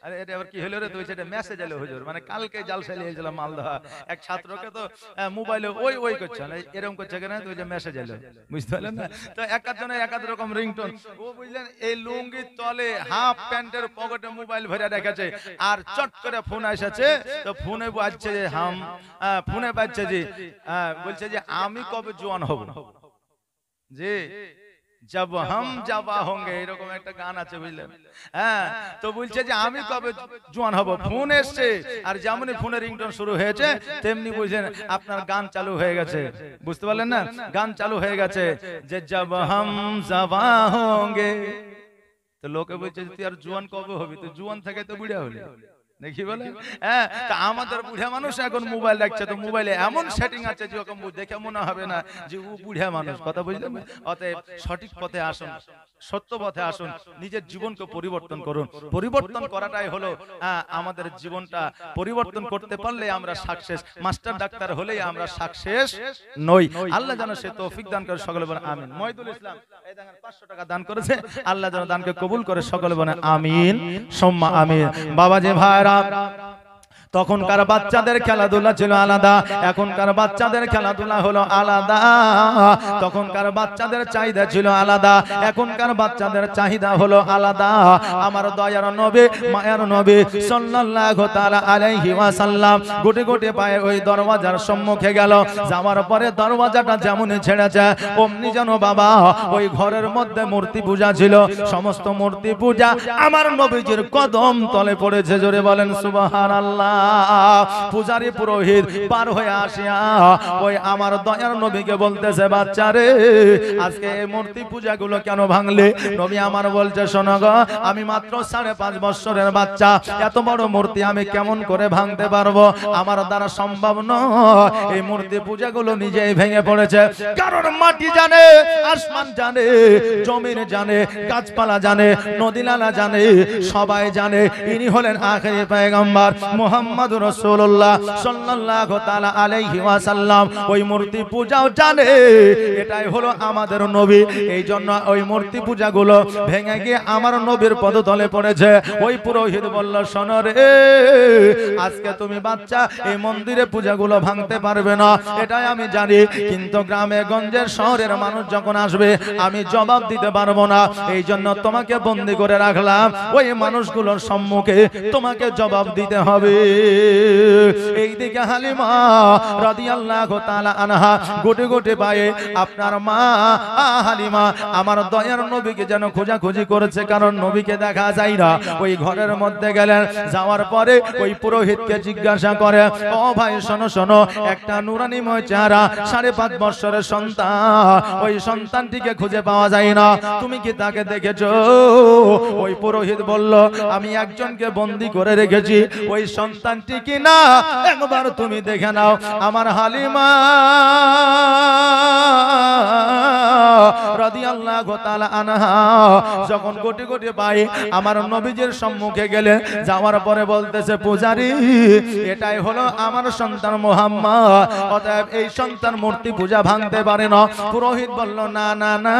আরে এটা আবার কি হলো রে, তুই সেটা মেসেজ এলো হুজুর, মানে কালকে জালসা লিয়েছিলাম মালদা এক ছাত্রকে, তো মোবাইলে ওই করছে, এরকম করছে কেন, তুই যে মেসেজ এলো, বুঝতে পারলেন না? তো এক একজনের এক এক রকম রিংটোন। ও বুঝলেন এই লুঙ্গির তলে হাফ প্যান্টের পকেটে মোবাইল ভরে রেখেছে, আর চট করে ফোন এসেছে, তো ফোনে বাজছে যে ফোনে বাজছে যে বলছে যে আমি কবে জওয়ান হব, যে जब हम जवा होंगे, এরকম একটা গান আছে বুঝলেন। হ্যাঁ, তো বলছে যে আমি কবে জওয়ান হব, ফোন এসছে, আর যেমনই ফোনের রিংটোন শুরু হয়েছে তেমনি বুঝলেন আপনার গান চালু হয়ে গেছে, বুঝতে পারলেন না? গান চালু হয়ে গেছে যে जब हम जवा होंगे। তো লোকে বলছে তুই আর জওয়ান কবে হবি, তুই জওয়ান থেকে তো বুড়া হলি নাকি বলে? হ্যাঁ, তা আমাদের বুড়া মানুষ এখন মোবাইল দেখছে, তো মোবাইলে এমন সেটিং আছে যে ওরকম দেখে মনে হবে না যে ও বুড়া মানুষ, কথা বুঝলেন? অতএব সঠিক পথে আসুন, সত্য পথে আসুন, নিজের জীবনকে পরিবর্তন করুন। পরিবর্তন করাটাই হলো আমাদের জীবনটা পরিবর্তন করতে পারলে আমরা সাকসেস। মাস্টার ডাক্তার হলেই আমরা সাকসেস নই। আল্লাহ যেন সে তৌফিক দান করে, সকলে বলেন আমিন। মহিদুল ইসলাম এই দেখেন 500 টাকা দান করেছে, আল্লাহ যেন দানকে কবুল করে, সকলে বলেন আমিন সুম্মা আমিন। বাবাজি ভাইরা, তখনকার বাচ্চাদের খেলাধুলা ছিল আলাদা, এখনকার বাচ্চাদের খেলাধুলা হলো আলাদা। তখনকার বাচ্চাদের চাহিদা ছিল আলাদা, এখনকার বাচ্চাদের চাহিদা হলো আলাদা। আমার দয়ার নবী, মায়ার নবী সাল্লাল্লাহু তাআলা আলাইহি ওয়াসাল্লাম গুটি গুটি পায়ে ওই দরওয়াজার সম্মুখে গেল। যাওয়ার পরে দরওয়াজাটা যেমনই ছেড়েছে অমনি যেন বাবা ওই ঘরের মধ্যে মূর্তি পূজা ছিল, সমস্ত মূর্তি পূজা আমার নবীজির কদম তলে পড়েছে। জোরে বলেন সুবহানাল্লাহ। পূজারী পুরোহিত পার হয়ে আসিয়া ওই আমার দয়ার নবীকে বলতেছে, বাচ্চারে আজকে এই মূর্তি পূজাগুলো কেন ভাঙলে? নবী আমার বলছে, শোনো গো, আমি মাত্র 5.5 বছরের বাচ্চা, এত বড় মূর্তি আমি কেমন করে ভাঙতে পারবো? আমার দ্বারা সম্ভব নয়। এই মূর্তি পূজাগুলো নিজেই ভেঙে পড়েছে, কারণ মাটি জানে, আসমান জানে, জমিন জানে, গাছপালা জানে, নদীনালা জানে, সবাই জানে ইনি হলেন আখিরি পয়গম্বর মুহাম্মদুর রাসূলুল্লাহ সাল্লাল্লাহু তাআলা আলাইহি ওয়াসাল্লাম। ওই মূর্তি পূজাও জানে এটাই হলো আমাদের নবী। এই জন্য ওই মূর্তি পূজাগুলো ভেঙে গিয়ে আমার নবীর পদতলে পড়েছে। ওই পুরোহিত বলল, শোনো রে, আজকে তুমি বাচ্চা এই মন্দিরে পূজাগুলো ভাঙতে পারবে না, এটাই আমি জানি, কিন্তু গ্রামে গঞ্জের শহরের মানুষ যখন আসবে আমি জবাব দিতে পারবো না, এই জন্য তোমাকে বন্দী করে রাখলাম। ওই মানুষগুলোর সম্মুখে তোমাকে জবাব দিতে হবে। এইদিকে হালিমা রাদিয়াল্লাহু তাআলা আনহা গোটে গোটে পায়ে আপনার মা হালিমা আমার দয়ার নবীকে যেন খোঁজাখুঁজি করেছে, কারণ নবীকে দেখা যায় না। ওই ঘরের মধ্যে গেলেন, যাওয়ার পরে ওই পুরোহিতকে জিজ্ঞাসা করে, ও ভাই শোনো শোনো, একটা নুরানিময় চেহারা 5.5 বছরের সন্তান, ওই সন্তানটিকে খুঁজে পাওয়া যায় না, তুমি কি তাকে দেখেছো? ওই পুরোহিত বলল, আমি একজনকে বন্দী করে রেখেছি, ওই সন্তান সন্তানটি কিনা একবার তুমি দেখে নাও। আমার হালিমা রাদিয়াল্লাহু তাআলা আনহা যখন কোটি কোটি ভাই আমার নবীজির সম্মুখে গেলেন, যাওয়ার পরে বলতেছে, পূজারী এটাই হলো আমার সন্তান মুহাম্মদ, অতএব এই সন্তান মূর্তি পূজা ভাঙতে পারে না। পুরোহিত বলল, না না না,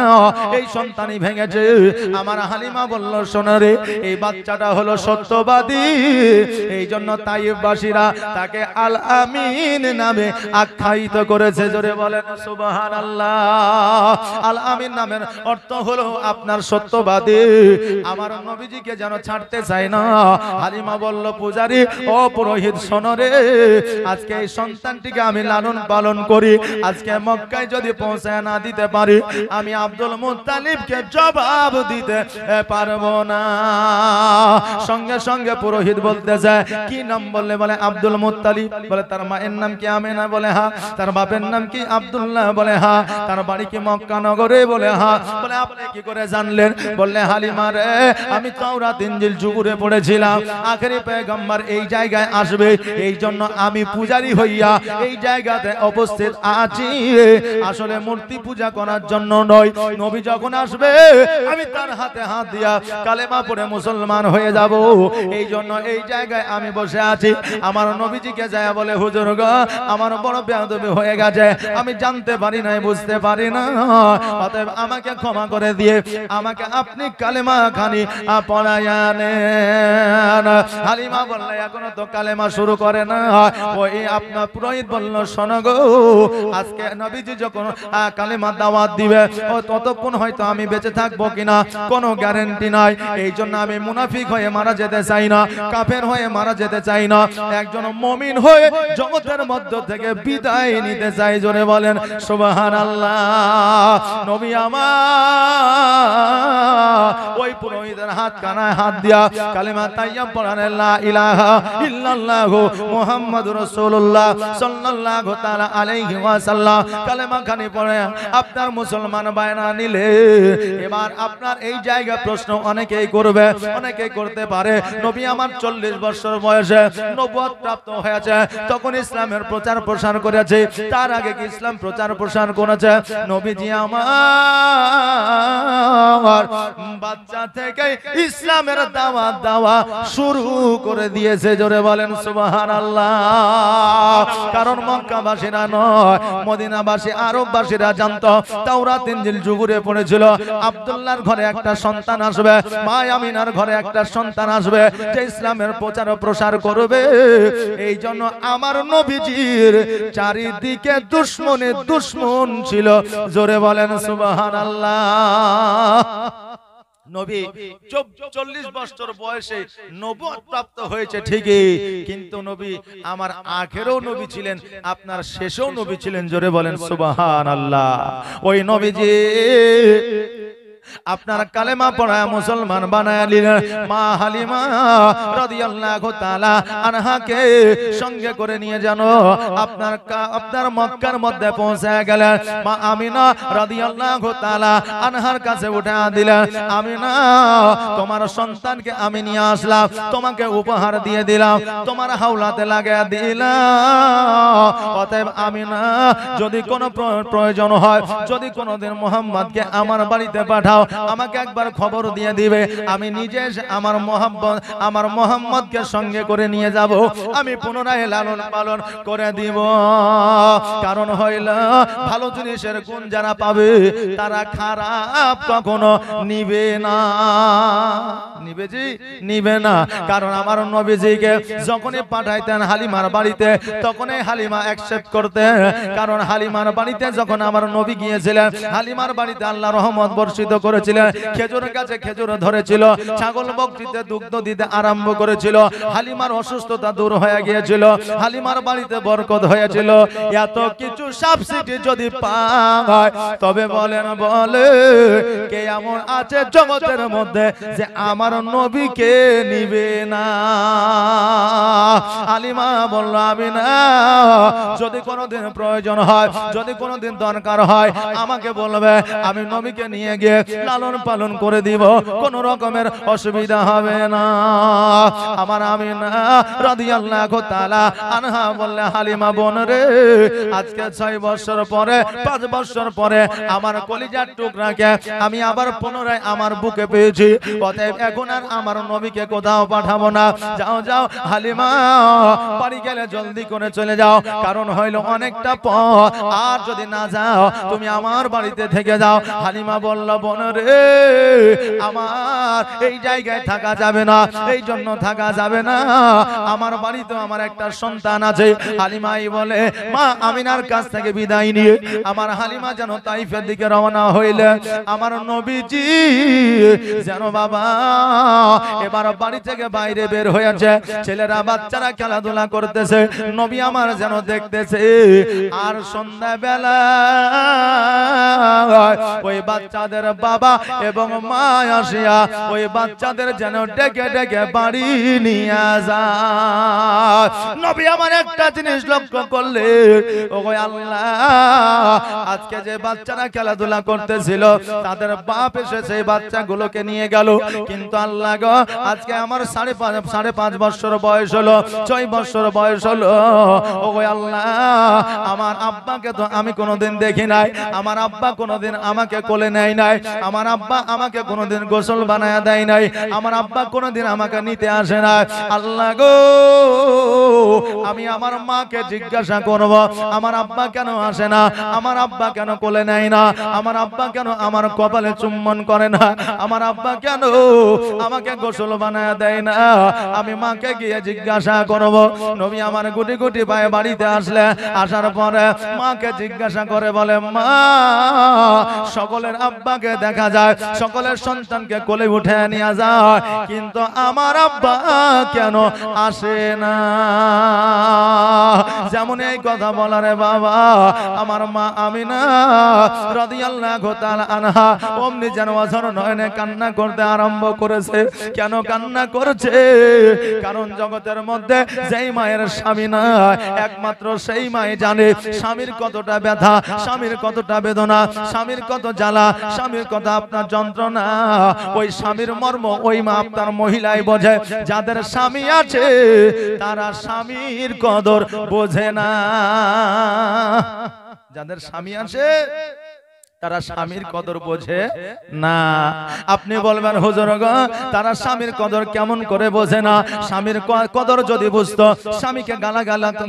এই সন্তানই ভেঙেছে। আমার হালিমা বলল, শোনো রে, এই বাচ্চাটা হলো সত্যবাদী, এই জন্য তাইফবাসীরা তাকে আল আমিন নামে আখ্যায়িত করেছে। জোরে বলেন সুবহানাল্লাহ। আল আমিন নামের অর্থ হলো আপনার সত্যবাদী। আমার নবীজিকে যেন ছাড়তে চায় না। হালিমা বলল, পূজারী ও পুরোহিত, শোনো রে, আজকে এই সন্তানটিকে আমি লালন পালন করি, আজকে মক্কায় যদি পৌঁছায় না দিতে পারি, আমি আব্দুল মুত্তালিবকে জবাব দিতে পারবো না। সঙ্গে সঙ্গে পুরোহিত বলতে যায়, কি নাম বললে? বলে আব্দুল মুত্তালিব। বলে তার মায়ের নাম কি আমেনা? বলে হ্যাঁ। তার বাপের নাম কি? আব্দুল্লাহ। বলে হ্যাঁ। তার বাড়ি কি মক্কা নগরে? বলে হ্যাঁ। বলে আপনি কি করে জানলেন? বললে, হালিমা রে, আমি তাওরাত ইনজিল জুবুরে পড়েছিলাম, আখেরি পয়গম্বর এই জায়গায় আসবে, এই জন্য আমি পূজারি হইয়া এই জায়গাতে উপস্থিত আছি। আসলে মূর্তি পূজা করার জন্য নয়, নবী যখন আসবে আমি তার হাতে হাত দিয়া কালেমা পড়ে মুসলমান হয়ে যাব, এই জন্য এই জায়গায় আমি বসে আছি। আমার নবীজিকে যায় বলে, হুজুর গো, আমার বড় বেয়াদবি হয়ে গেছে, আমি জানতে পারি নাই, বুঝতে পারি না, অতএব আমাকে ক্ষমা করে দিয়ে আমাকে আপনি কালেমা খানি পড়াইয়া নেন। হালিমা বললে, এখনো তো কালেমা শুরু করে না। ওই আপনার পুরোহিত বলল, শোনো গো, আজকে নবীজি যখন কালেমা দাওয়াত দিবে, ও ততক্ষণ হয়তো আমি বেঁচে থাকবো কিনা কোনো গ্যারান্টি নাই, এই জন্য আমি মুনাফিক হয়ে মারা যেতে চাই না, কাফের হয়ে মারা যেতে চাই না, একজন মুমিন হয়ে জগতের মধ্য থেকে বিদায় নিতে চাই। জোরে বলেন সুবহানাল্লাহ। নবী আমার ওই পুরোহিতের হাত কানায় হাত দিয়া কালেমা তাইয়্যিব পড়ান, লা ইলাহা ইল্লাল্লাহু মুহাম্মাদুর রাসূলুল্লাহ সাল্লাল্লাহু তাআলা আলাইহি ওয়াসাল্লাম কালেমা খানি পড়ে আপনার মুসলমান বায়না নিলে, এবার আপনার এই জায়গা প্রশ্ন অনেকেই করবে, অনেকেই করতে পারে, নবী আমার 40 বছর বয়সে নবুয়ত প্রাপ্ত হয়েছে, তখন ইসলামের প্রচার প্রসার করেছে, তার আগে কি ইসলাম প্রচার প্রসার করেছে? নবীজি আমার বাচ্চা থেকে ইসলামের দাওয়াত দেওয়া শুরু করে দিয়েছে। জোরে বলেন সুবহানাল্লাহ। কারণ মক্কাবাসীরা নয়, মদিনাবাসী আরববাসীরা জানতো তাওরাত ইনজিল জুবুরে পড়েছিল, আব্দুল্লাহর ঘরে একটা সন্তান আসবে, মা আমিনার ঘরে একটা সন্তান আসবে, যে ইসলামের প্রচার প্রসার করবে। এই জন্য আমার নবীজির চারিদিকে দুশমনে দুশমন ছিল। জোরে বলেন সুবহানাল্লাহ। নবী 40 বছর বয়সে নবুয়ত প্রাপ্ত হয়েছে ঠিকই, কিন্তু নবী আমার আখেরেও নবী ছিলেন, আপনার শেষেও নবী ছিলেন। জোরে বলেন সুবহানাল্লাহ। ওই নবীজি আপনার কালেমা পড়ায় মুসলমান বানায় নিলেন। মা হালিমা রাদিয়াল্লাহু তাআলা আনহাকে সঙ্গে করে নিয়ে জানো আপনার মক্কার মধ্যে পৌঁছে গেলেন। মা আমিনা রাদিয়াল্লাহু তাআলা আনহার কাছে উঠে দিলেন, আমিনা, তোমার সন্তানকে আমি নিয়ে আসলাম, তোমাকে উপহার দিয়ে দিলাম, তোমার হাওলাতে লাগিয়ে দিলাম। অতএব আমিনা, যদি কোনো প্রয়োজন হয়, যদি কোনোদিন মুহাম্মদকে আমার বাড়িতে পাঠাও, আমাকে একবার খবর দিয়ে দিবে, আমি নিজে আমার মোহাম্মদকে সঙ্গে করে নিয়ে যাব, আমি পুনরায় লালন পালন করে দিব। কারণ হইল ভালো জিনিসের গুণ যারা পাবে তারা খারাপ কখনো নিবে না, নিবে না। কারণ আমার নবীজিকে যখনই পাঠাইতেন হালিমার বাড়িতে, তখনই হালিমা অ্যাকসেপ্ট করতেন। কারণ হালিমার বাড়িতে যখন আমার নবী গিয়েছিলেন, হালিমার বাড়িতে আল্লাহ রহমত বর্ষিত করেছিলেন, খেজুর গাছে খেজুর ধরেছিল, ছাগল বকরিতে দুগ্ধ দিতে আরম্ভ করেছিল, হালিমার অসুস্থতা দূর হয়ে গিয়েছিল, হালিমার বাড়িতে বরকত হয়েছিল। এত কিছু সাবসিডি যদি পায়, তবে বলে কে এমন আছে জগতের মধ্যে যে আমার নবীকে নিবে না? হালিমা বলল, আমি না, যদি কোনোদিন প্রয়োজন হয়, যদি কোনোদিন দরকার হয়, আমাকে বলবে, আমি নবীকে নিয়ে গিয়ে লালন পালন করে দিব, কোন রকমের অসুবিধা হবে না। আমার আমিনা রাদিয়াল্লাহু তাআলা আনহা বললে, হালিমা বোন রে, আজকে 6 বছর পরে 5 বছর পরে আমার কলিজার টুকরাকে আমি আবার পুনরায় আমার বুকে পেয়েছি। অতএব এখন আর আমার নবীকে কোথাও পাঠাবো না। যাও যাও হালিমা, বাড়ি গেলে জলদি করে চলে যাও, কারণ হইল অনেকটা পথ, আর যদি না যাও তুমি আমার বাড়িতে থেকে যাও। হালিমা বলল, বোন রে, আমার এই জায়গায় থাকা যাবে না, এই জন্য থাকা যাবে না, আমার বাড়িতে আমার একটা সন্তান আছে। হালিমাই বলে, মা আমিনার কাছ থেকে বিদায় নিয়ে আমার হালিমা যেন তাইফের দিকে রওনা হইলে, আমার নবীজি যেন বাবা এবার বাড়ি থেকে বাইরে বের হয়েছে, ছেলেরা বাচ্চারা খেলাধুলা করতেছে, নবী আমার যেন দেখতেছে। আর সন্ধ্যা বেলা ওই বাচ্চাদের বাবা এবং মা আসিয়া ওই বাচ্চাদের যেন ডেকে ডেকে বাড়ি নিয়ে যায়। নবী আমার একটা জিনিস লক্ষ্য করলে, ও আল্লাহ, আজকে যে বাচ্চারা খেলাধুলা করতেছিল তাদের বাপ এসে সেই বাচ্চাগুলোকে নিয়ে গেল, কিন্তু আল্লাহ গো, আজকে আমার 5.5 বছর বয়স হলো, 6 বছর বয়স হলো, ও আল্লাহ, আমার আব্বাকে তো আমি কোনোদিন দেখি নাই, আমার আব্বা কোনোদিন আমাকে কোলে নেয় নাই, আমার আব্বা আমাকে কোনোদিন গোসল বানায়া দেয় নাই, আমার আব্বা কোনোদিন আমাকে নিতে আসে না। আল্লাহ গো, আমি আমার মাকে জিজ্ঞাসা করব, আমার আব্বা কেন আসে না, আমার আব্বা কেন কোলে নেয় না, আমার আব্বা কেন আমার কপালে চুম্বন করে না, আমার আব্বা কেন আমাকে গোসল বানায়া দেয় না, আমি মাকে গিয়ে জিজ্ঞাসা করব। নবী আমার গুটি গুটি পায়ে বাড়িতে আসলে, আসার পরে মাকে জিজ্ঞাসা করে বলে, মা, সকলের আব্বাকে দেখা যায়, সকলের সন্তানকে কোলে উঠে নিয়ে যায়, কিন্তু আমার আব্বা কেন আসে না? যেমন এই কথা বলারে বাবা আমার মা আমিনা রাদিয়াল্লাহু তাআলা আনহা অমনি যেন অঝর নয়নে কান্না করতে আরম্ভ করেছে। কেন কান্না করছে? কারণ জগতের মধ্যে যেই মায়ের স্বামী না, একমাত্র সেই মাই জানে স্বামীর কতটা ব্যথা, স্বামীর কতটা বেদনা, স্বামীর কত জ্বালা, স্বামীর কত আপনার যন্ত্রণা। ওই স্বামীর মর্ম ওই মা আপনার মহিলাই বোঝে। যাদের স্বামী আছে তারা স্বামীর কদর বোঝে না। যাদের স্বামী আছে তারা স্বামীর কদর বোঝে না। আপনি বলবেন, হুজুর গো, তারা স্বামীর কদর কেমন করে বোঝে না? স্বামীর কদর যদি বুঝতো, স্বামীকে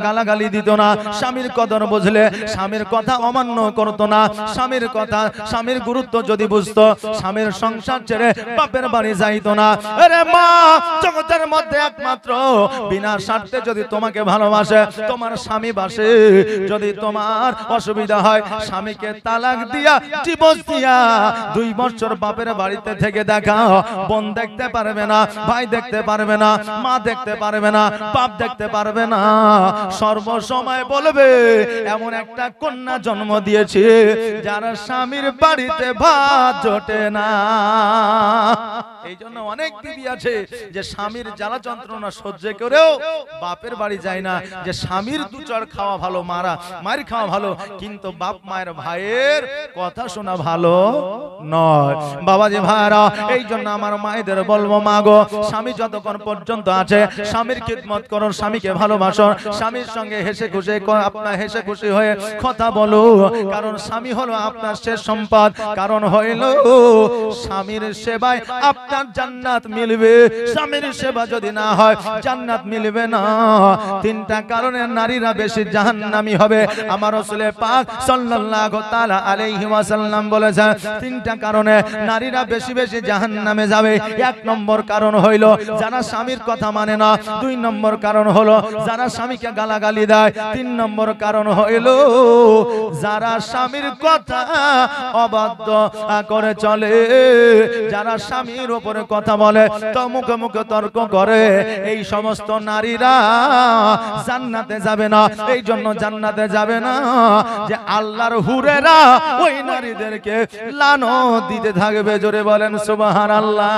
গালাগালি দিত না। স্বামীর কদর বুঝলে স্বামীর কথা অমান্য করতো না। স্বামীর কথা, স্বামীর গুরুত্ব যদি বুঝতো, স্বামীর সংসার ছেড়ে বাপের বাড়ি যাইতো না। আরে মা, জগতের মধ্যে একমাত্র বিনা স্বার্থে যদি তোমাকে ভালোবাসে, তোমার স্বামী বাসে, যদি তোমার অসুবিধা হয়, স্বামীকে তালাক দিয়া, ডিভোর্স দিয়া 2 বছর বাপের বাড়িতে থেকে দেখা, বোন দেখতে পারবে না, ভাই দেখতে পারবে না, মা দেখতে পারবে না, বাপ দেখতে পারবে না। সর্বসময় বলবে, এমন একটা কন্যা জন্ম দিয়েছে যার স্বামীর বাড়িতে ভাত জোটে না। এই জন্য অনেক বিবি আছে যে স্বামীর জ্বালা যন্ত্রণা সহ্য করেও বাপের বাড়ি যায় না। যে স্বামীর 2 চড় খাওয়া ভালো, মার খাওয়া ভালো, কিন্তু বাপ মায়ের ভাইয়ের কথা শোনা ভালো নয়। বাবাজি ভাইরা, এই জন্য আমার মায়েদের বলবো, মা গো, স্বামী যতক্ষণ পর্যন্ত আছে স্বামীর খিদমত করো, স্বামীকে ভালোবাসো, স্বামীর সঙ্গে হেসে খুশি হয়ে কথা বলো। কারণ স্বামী হলো আপনার শেষ সম্পদ। কারণ হইল স্বামীর সেবায় আপনার জান্নাত মিলবে। স্বামীর সেবা যদি না হয় জান্নাত মিলবে না। 3টা কারণে নারীরা বেশি জাহান্নামী হবে। আমার রাসূল পাক সাল্লাল্লাহু তাআলা আলাইহি ওয়াসাল্লাম বলেছেন, 3টা কারণে নারীরা বেশি বেশি জাহান্নামে যাবে। 1 নম্বর কারণ হইল যারা স্বামীর কথা মানে না। 2 নম্বর কারণ হলো যারা স্বামীকে গালাগালি দেয়। 3 নম্বর কারণ হইল যারা স্বামীর কথা অবাধ্য করে চলে, যারা স্বামীর উপরে কথা বলে, তো মুখে মুখে তর্ক করে। এই সমস্ত নারীরা জান্নাতে যাবে না। এই জন্য জান্নাতে যাবে না যে আল্লাহর হুরেরা ওই নারীদেরকে লানত দিতে থাকবে। জোরে বলেন সুবহানাল্লাহ।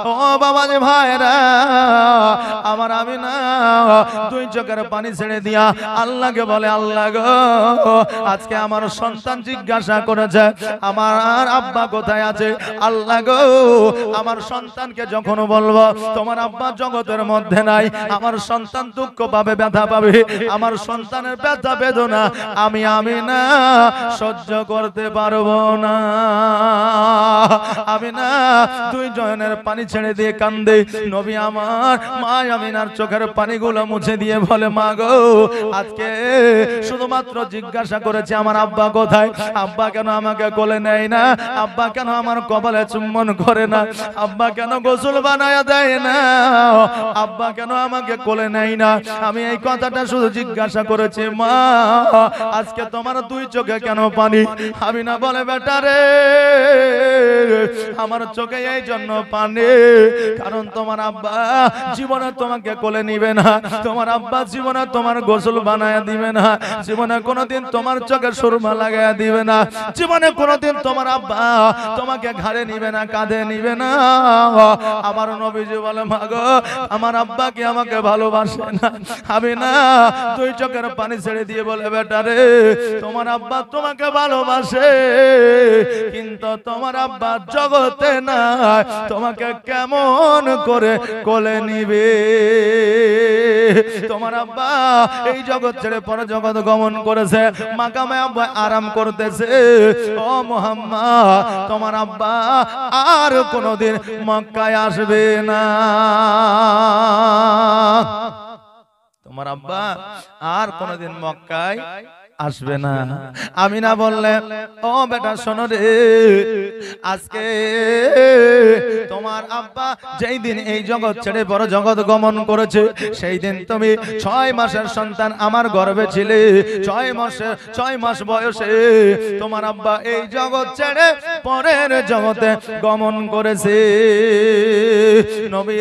ও বাবা যে ভাইরা আমার, আমি না দুই চোখের পানি ছেড়ে দিয়া আল্লাহকে বলে, আল্লাহ গো, আজকে আমার সন্তান জিজ্ঞাসা করেছে আমার আব্বা কোথায় আছে। আল্লাহ গো, আমার সন্তানকে যখন বলবো তোমার আব্বা জগতের মধ্যে নাই, আমার সন্তান দুঃখ পাবে, ব্যথা পাবে, আমার সন্তানের ব্যথা বেদনা আমি না সহ্য করতে পারবো না। আমি না দুই জনের পানি ছেড়ে দিয়ে কান্দে। নবী আমার মা আমিনার চোখের পানিগুলো মুছে দিয়ে বলে, মা গো, আজকে শুধুমাত্র জিজ্ঞাসা করেছে আমার আব্বা কোথায়। আব্বা কেন আমাকে কোলে নেয় না? আব্বা কেন আমার কপালে চুম্বন করে না? আব্বা কেন গোসল বানায়া দেয় না? আব্বা কেন আমাকে কোলে নেয় না? আমি এই কথাটা শুধু জিজ্ঞাসা করেছি মা, আজকে তোমার দুই চোখে কেন পানি? আমি না বলে, বেটা রে, আমার চোখে এই জন্য পানি কারণ তোমার আব্বা জীবনে তোমাকে কোলে নিবে না, তোমার আব্বা জীবনে তোমার গোসল বানায়া দিবে না, জীবনে কোনোদিন তোমার চোখে সুরমা লাগায়া দিবে না, জীবনে কোনোদিন তোমার আব্বা তোমাকে ঘাড়ে নিবে না, কাঁধে নিবে না। আমার নবীজি বলে, মা গো, আমার আব্বা কি আমাকে ভালোবাসে না? আমি না দুই চোখের পানি ছেড়ে দিয়ে বলে, বেটা রে, তোমার আব্বা তোমাকে ভালোবাসে, কিন্তু তোমার আব্বা জগতে না, তোমাকে কেমন করে কোলে নিবে? তোমার আব্বা এই জগৎ ছেড়ে পরে জগৎ গমন করেছে, মাকামে আব্বা আরাম করতেছে। ও মুহাম্মদ, তোমার আব্বা আর কোনোদিন মক্কায় আসবে না। তোমার আব্বা আর কোনোদিন মক্কায় আসবে না। আমিনা বললে, ও বেটা শোনো রে, আজকে তোমার আব্বা যেই দিন এই জগৎ ছেড়ে বড় জগৎ গমন করেছে, সেই দিন তুমি 6 মাসের সন্তান আমার গর্ভে ছিলে। 6 মাস বয়সে তোমার আব্বা এই জগৎ ছেড়ে পরের জগতে গমন করেছে। নবী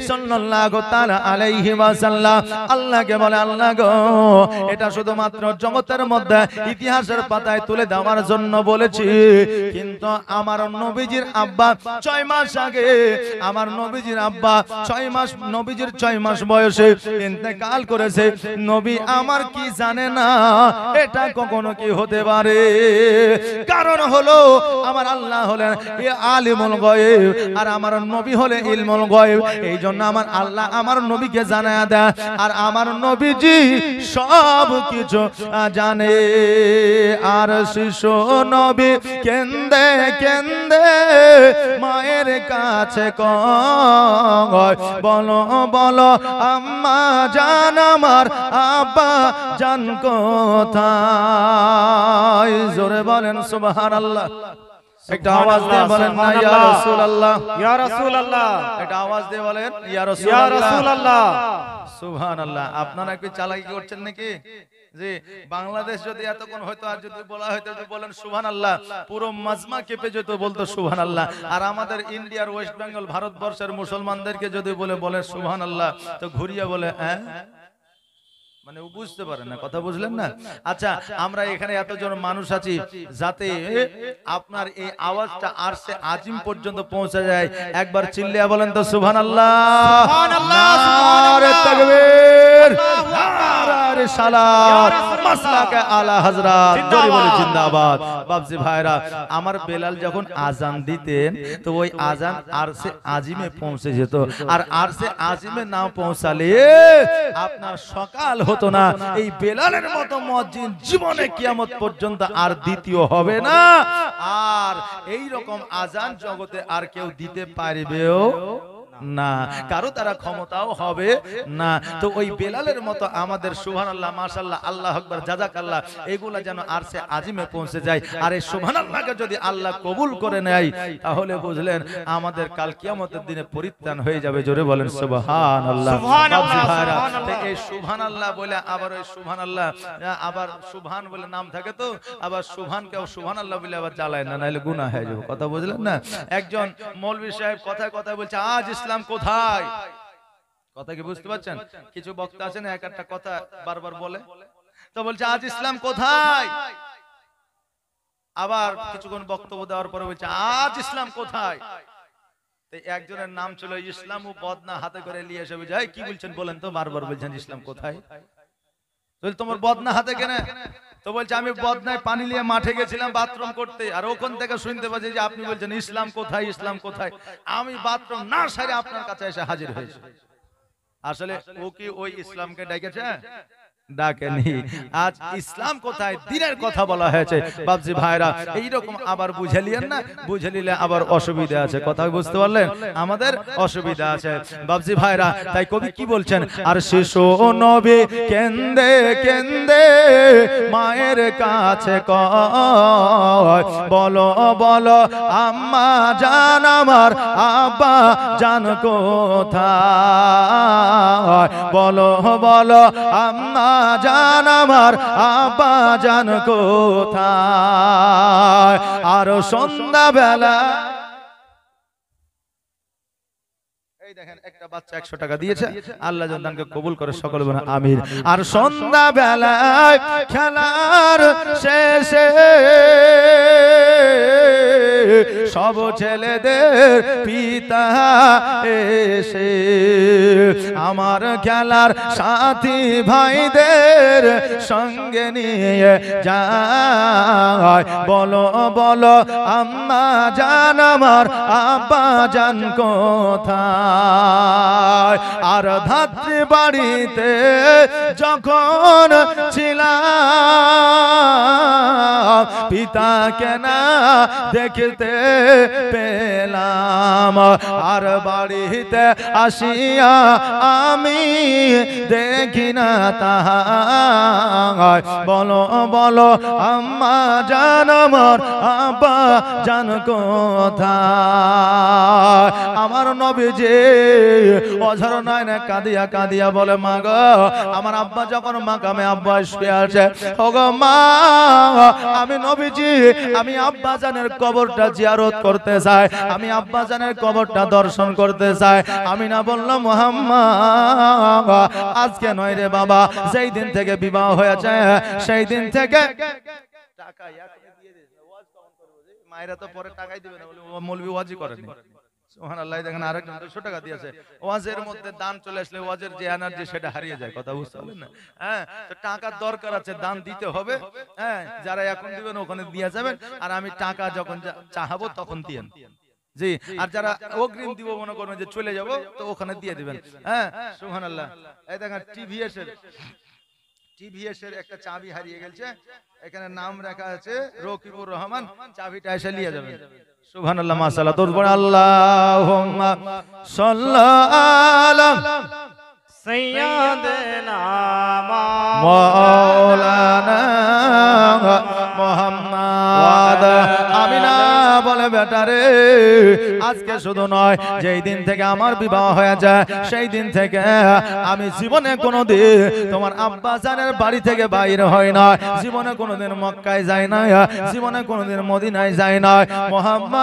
সাল্লাল্লাহু তাআলা আলাইহি ওয়াসাল্লাম আল্লাহকে বলে, আল্লাহ গো, এটা শুধুমাত্র জগতের মধ্যে ইতিহাসের পাতায় তুলে দেওয়ার জন্য বলেছি, কিন্তু আমার নবীজির আব্বা 6 মাস আগে, আমার নবীজির আব্বা 6 মাস বয়সে ইন্তেকাল করেছে। নবী আমার কি জানে না এটা কখনো কি হতে পারে? কারণ হলো আমার আল্লাহ হলেন আলিমুল গায়ব আর আমার নবী হলে ইলমুল গায়ব। এই জন্য আমার আল্লাহ আমার নবীকে জানায়া দেয়, আর আমার নবীজি সব কিছু জানে। আর শিশু নবী কেন্দে কেন্দে মায়ের কাছে কয়, বলো বলো আম্মা জান আমার আব্বা জান কোথায়? জোরে বলেন সুবহানাল্লাহ। একটা আওয়াজ দিয়ে বলেন না ইয়া রাসূলুল্লাহ, ইয়া রাসূলুল্লাহ। একটা আওয়াজ দিয়ে বলেন ইয়া ইয়া রাসূলুল্লাহ, রাসূলুল্লাহ। সুবহানাল্লাহ। আপনারা কি চালাকি করছেন নাকি? যে বাংলাদেশ যদি এতক্ষণ হয়তো আর যদি বলা হয়তো যদি বলেন সুবহানাল্লাহ, পুরো মাজমা কেঁপে যেত, বলতো সুবহানাল্লাহ। আর আমাদের ইন্ডিয়ার ওয়েস্ট বেঙ্গল ভারতবর্ষের মুসলমানদেরকে যদি বলে সুবহানাল্লাহ, তো ঘুরিয়ে বলে হ্যাঁ, মানে বুঝতে পারেন না, কথা বুঝলেন না? আচ্ছা, আমরা এখানে এতজন মানুষ আছি, যাতে আপনার এই আওয়াজটা আরশে আজিম পর্যন্ত পৌঁছে যায়, একবার চিল্লিয়া বলেন তো সুবহানাল্লাহ, সুবহানাল্লাহ, নারে তাকবীর, নারে সালাত, মাসলাকে আলা হযরত, জোরে বলে জিন্দাবাদ। বাপজি ভাইরা, আমার বেলাল যখন আজান দিতেন, তো ওই আজান আরশে আজিমে পৌঁছে যেত, আর আরশে আজিমে না পৌঁছালে আপনার সকাল হতো না। এই বেলালের মতো মুয়াজ্জিন জীবনে কিয়ামত পর্যন্ত আর দ্বিতীয় হবে না, আর এই রকম আজান জগতে আর কেউ দিতে পারবেও না, কারো তারা ক্ষমতাও হবে না। তো ওই বেলালের মতো আমাদের সুবহানাল্লাহ, মাশাআল্লাহ, আল্লাহু আকবার, জাযাকাল্লাহ, এগুলা যেন আরশে আজিমে পৌঁছে যায়। আর এই সুবহানাল্লাহকে যদি আল্লাহ কবুল করে নেয়, তাহলে বুঝলেন আমাদের কাল কিয়ামতের দিনে পরিত্রাণ হয়ে যাবে। জোরে বলেন সুবহানাল্লাহ। এই সুবহানাল্লাহ বলে আবার ওই সুবহানাল্লাহ, আবার সুবহান বলে নাম থাকে, তো আবার সুবহানকেও সুবহানাল্লাহ বলে আবার জ্বালায় না, নাহলে গুনাহ হয়ে যাবে। কথা বুঝলেন না? একজন মৌলভী সাহেব কথায় কথায় বলছে, আজ ইসলাম কোথায়? কথা কি বুঝতে পারছেন? কিছু বক্তা আছেন এক একটা কথা বারবার বলে, তো বলছে আজ ইসলাম কোথায়? আবার কিছুক্ষণ বক্তব্য দেওয়ার পরে বলছে আজ ইসলাম কোথায়। একজনের নাম ছিল ইসলাম ও বদনা, হাতে করে নিয়ে এসে বুঝাই কি বলছেন বলেন তো, বারবার বলছেন ইসলাম কোথায়। তোমার বদনা হাতে কেন? তো বলছে আমি বদনায় পানি নিয়ে মাঠে গেছিলাম বাথরুম করতে, আর ওখান থেকে শুনতে পাচ্ছি যে আপনি বলছেন ইসলাম কোথায়, ইসলাম কোথায়। আমি বাথরুম না সারে আপনার কাছে এসে হাজির হয়েছি। আসলে ও কি ওই ইসলামকে ডেকেছে? ডাকেনি। আজ ইসলাম কোথায়, দ্বীনের কথা বলা হয়েছে। বাপজি ভাইরা এইরকম আবার বুঝে নিলেন না, বুঝে নিলে আবার অসুবিধা আছে। কথা বুঝতে পারলেন? আমাদের অসুবিধা আছে বাপজি ভাইরা। তাই কবি কি বলছেন, আর শিশু নবী কেন্দে কেন্দে মায়ের কাছে কয়, বলো বলো আম্মা জান আমার আব্বা জান কোথায়, বলো বলো আম্মা জান আমার আব্বা জান কোথায়। আর সন্ধ্যা বেলা এই দেখেন একটা বাচ্চা 100 টাকা দিয়েছে, আল্লাহ যেন দানকে কবুল করে, সকলে বলেন আমিন। আর সন্ধ্যা বেলায় খেলার শেষে সব ছেলেদের পিতা এসে আমার খেলার সাথী ভাইদের সঙ্গে নিয়ে যায়, বলো বলো আম্মা জান আমার আব্বা জান কোথায়। আর ধাত্রী বাড়িতে যখন ছিলাম পিতাকে না দেখতে পেলাম, আর বাড়িতে আসিয়া আমি দেখি না তাহার, বলো বলো আম্মা জান আমার আব্বা জান কোথায়। আমার নবীজি অঝর নয়নে কাঁদিয়া কাঁদিয়া বলে, মা গো আমার আব্বা যখন মাকামে আব্বা শুয়ে আছে, ও গো মা আমি নবীজি আমি আব্বা জানের কবরটা জিয়ারত করতে চাই, আমি আব্বা জানের কবরটা দর্শন করতে চাই। আমি না বললাম মুহাম্মদ আজকে নয় রে বাবা, যেই দিন থেকে বিবাহ হয়েছে সেই দিন থেকে টাকা দিয়ে দিয়েছে। ওয়াজ কখন করব জি? মায়েরা তো পরে টাকাই দিবে না, বলে মৌলভী ওয়াজই করেনি। সুবহানাল্লাহ। দেখেন আরেকজন 200 টাকা দিয়েছে। ওয়াজের মধ্যে দান চলে আসলে ওয়াজের যে এনার্জি সেটা হারিয়ে যায়। কথা বুঝতে পারলেন না? হ্যাঁ, তো টাকার দরকার আছে, দান দিতে হবে। হ্যাঁ, যারা এখন দিবেন ওখানে দিয়ে যাবেন, আর আমি টাকা যখন চাহাবো তখন দিয়েন জি। আর যারা অগ্রিম দিব মনে করবেন যে চলে যাব, তো ওখানে দিয়ে দিবেন। হ্যাঁ, সুবহানাল্লাহ। এই দেখেন টিভিএস এর একটা চাবি হারিয়ে গেছে, এখানে নাম রাখা আছে রকিবুর রহমান, চাবিটা এসে নিয়ে যাবেন। সুবহানাল্লাহ মাশাআল্লাহ। তোর পরে আল্লাহুম্মা সাল্লাল্লাহু সাইয়্যিদানা মাওলানা মুহাম্মদ। আমিনা বলে বেটারে আজকে শুধু নয়, যেই দিন থেকে আমার বিবাহ হয়ে যায় সেই দিন থেকে আমি জীবনে কোনোদিন তোমার আব্বা জানের বাড়ি থেকে বাইরে হয় না, জীবনে কোনোদিন মক্কায় যায় না, জীবনে কোনোদিন মদিনায় যায় না। মুহাম্মদ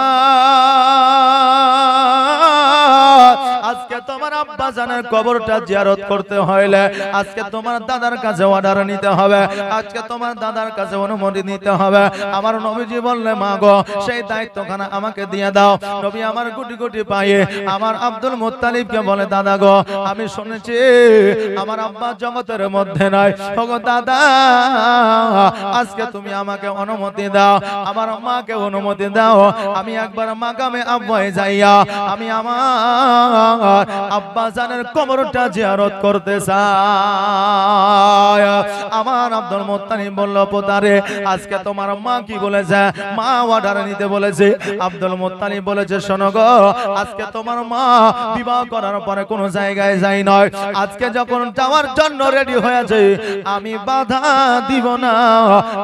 আজকে তোমার আব্বা জানের কবরটা জিয়ারত করতে হইলে আজকে তোমার দাদার কাছে অর্ডার নিতে হবে, আজকে তোমার দাদার কাছে অনুমতি নিতে হবে। আমার নবীজি বললে মা গো সেই দায়িত্বখানা আমাকে দিয়ে দাও। নবী আমার গুটি গুটি পায়ে আমার আব্দুল মুত্তালিবকে বলে, দাদা গো আমি শুনেছি আমার আব্বা জগতের মধ্যে নাই, ওগো দাদা আজকে তুমি আমাকে অনুমতি দাও, আমার মাকে অনুমতি দাও, আমি একবার মাকামে আব্বায় যাইয়া আমি আমার আব্বা জানের কবরটা জিয়ারত করতে চাই। আমার আব্দুল মুত্তালিব বলল, পোতারে আজকে তোমার মা কি বলেছে? মা অর্ডার নিতে বলেছে। আব্দুল মুত্তালিব বলেছে, শোনো গো আজকে তোমার মা বিবাহ করার পরে কোনো জায়গায় যাই নয়, আজকে যখন যাওয়ার জন্য রেডি হয়েছে আমি বাধা দিব না,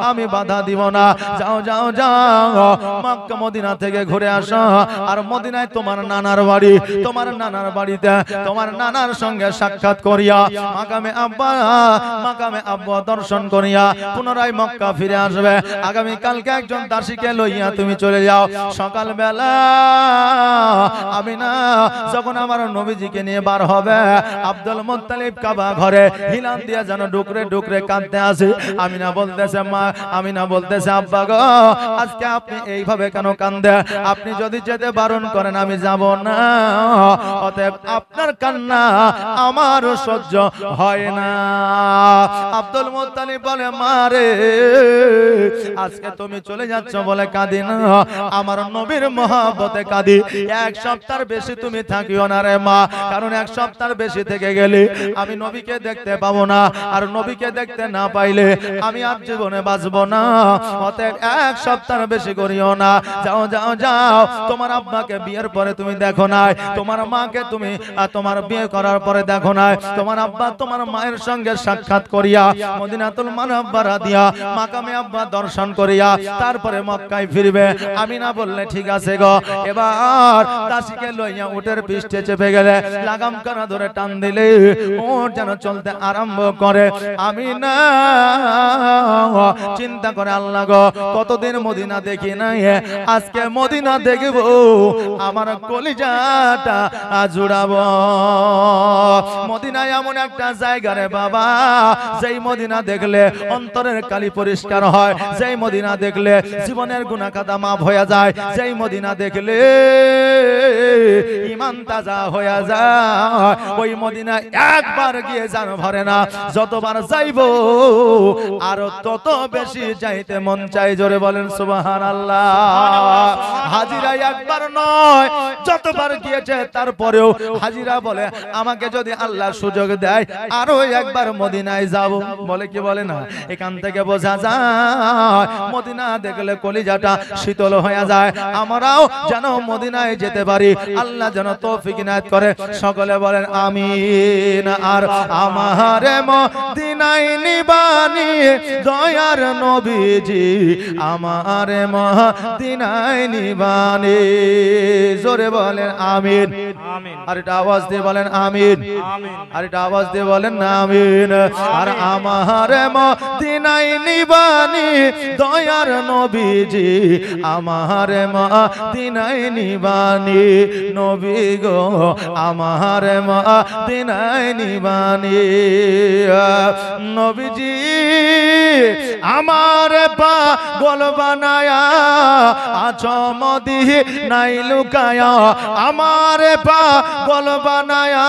আমি বাধা দিব না। যাও যাও যাও মক্কা মদিনা থেকে ঘুরে আসো, আর মদিনায় তোমার নানার বাড়ি, তোমার নানার বাড়িতে তোমার নানার সঙ্গে সাক্ষাৎ করিয়া মাকামে আব্বা দর্শন করিয়া পুনরায় মক্কা ফিরে আসবে। আগামী কালকে একজন দাসীকে লইয়া তুমি চলে যাও। সকাল বেলা আমি না যখন আমার নবীজিকে নিয়ে বার হবে, আব্দুল মুত্তালিব কাবা ঘরে হিলান দিয়া যেন ডুকরে ডুকরে কাঁদতে আসে। আমি না বলতেছে, মা আমিনা বলতেছে আব্বা গো আজকে আপনি এইভাবে কেন কাঁদেন? আপনি যদি যেতে বারণ করেন আমি যাব না, অতএব আপনার কান্না আমারও সহ্য হয় না। আব্দুল মুত্তালিব বলে মা রে আজকে তুমি চলে যাচ্ছ বলে কাঁদি না, আমার নবীর মহব্বতে কাঁদি। এক সপ্তাহ বেশি তুমি থাকিও না রে মা, কারণ এক সপ্তাহ বেশি থেকে গেলে আমি নবীকে দেখতে পাবো না, আর নবীকে দেখতে না পাইলে আমি আর জীবনে বাঁচবো না। অতএব এক সপ্তাহ বেশি করিও না, যাও যাও যাও। তোমার আব্বাকে বিয়ের পরে তুমি দেখো নাই, তোমার মাকে তুমি তোমার বিয়ে করার পরে দেখো নাই, তোমার আব্বা তোমার মায়ের সঙ্গে সাক্ষাৎ করিয়া মদিনাতুল মুনাওয়ারা দিয়া মাকামে আব্বা দর্শন করিয়া তারপরে মক্কায় ফিরবে। আমিনা বললে ঠিক আছে গো। এবার দাসীকে লইয়া উটের পৃষ্ঠে চেপে গেলে লাগাম কানা ধরে টান দিলে উট যেন চলতে আরম্ভ করে। আমিনা চিন্তা করে আল্লাহ গো কতদিন মদিনা দেখি নাই, আজকে মদিনা দেখব, আমার কলিজাটা জুড়াবো। মদিনায় এমন একটা জায়গা রে বাবা, যেই মদিনা দেখলে অন্তরের কালি পরিষ্কার হয়, যেই মদিনা দেখলে জীবনের গুনাহ কাদা মাফ হয়ে যায়, যেই মদিনা দেখলে ঈমান তাজা হয়ে যায়। ওই মদিনা একবার গিয়ে জান ভরে না, যতবার যাইবো আরো তত বেশি যাইতে মন চাই। জোরে বলেন সুবহানাল্লাহ। হাজিরা একবার নয়, যতবার গিয়েছে তারপরেও হাজিরা বলে আমাকে যদি আল্লাহ সুযোগ দেয় আরো একবার মদিনায় যাব। বলে কি বলে না? এখান থেকে বোঝা যায় মদিনা দেখলে কলিজাটা শীতল হয়ে যায়। আমরাও যেন মদিনায় যেতে পারি, আল্লাহ যেন তৌফিক ইনায়েত করে। সকলে বলেন আমিন। আর আমারে মদিনায় নিবানি দয়ার নবীজি, আমারে মদিনায় নিবানি। জোরে বলেন আমিন। আর এটা আওয়াজ দিয়ে বলেন আমিন। আর এটা আওয়াজ দিয়ে বলেন না আমিন। আর আমারে মদিনায় নিবানি দয়ার নবীজি, আমারে মদিনায় নিবানি। নবী গো আমারে মদিনায় নিবানি। নবীজি আমারে পাগল বানায়া আছো মদিনায় লুকায়া, আমারে পাগল বানায়া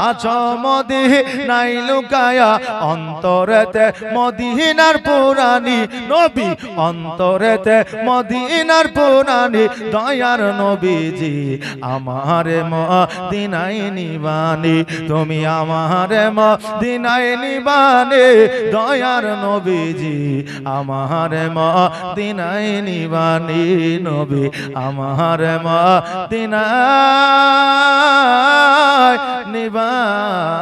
আছো মদিনায় লুকায়া। অন্তরেতে মদিনার পুরানি নবী, অন্তরেতে মদিনার পুরানি দয়ার নবীজি, আমারে মদিনায় নিবানি। তুমি আমারে মদিনায় নিবানি দয়ার নবীজি, আমারে মদিনায় নিবানি। নবী আমারে মদিনায় নিবানি।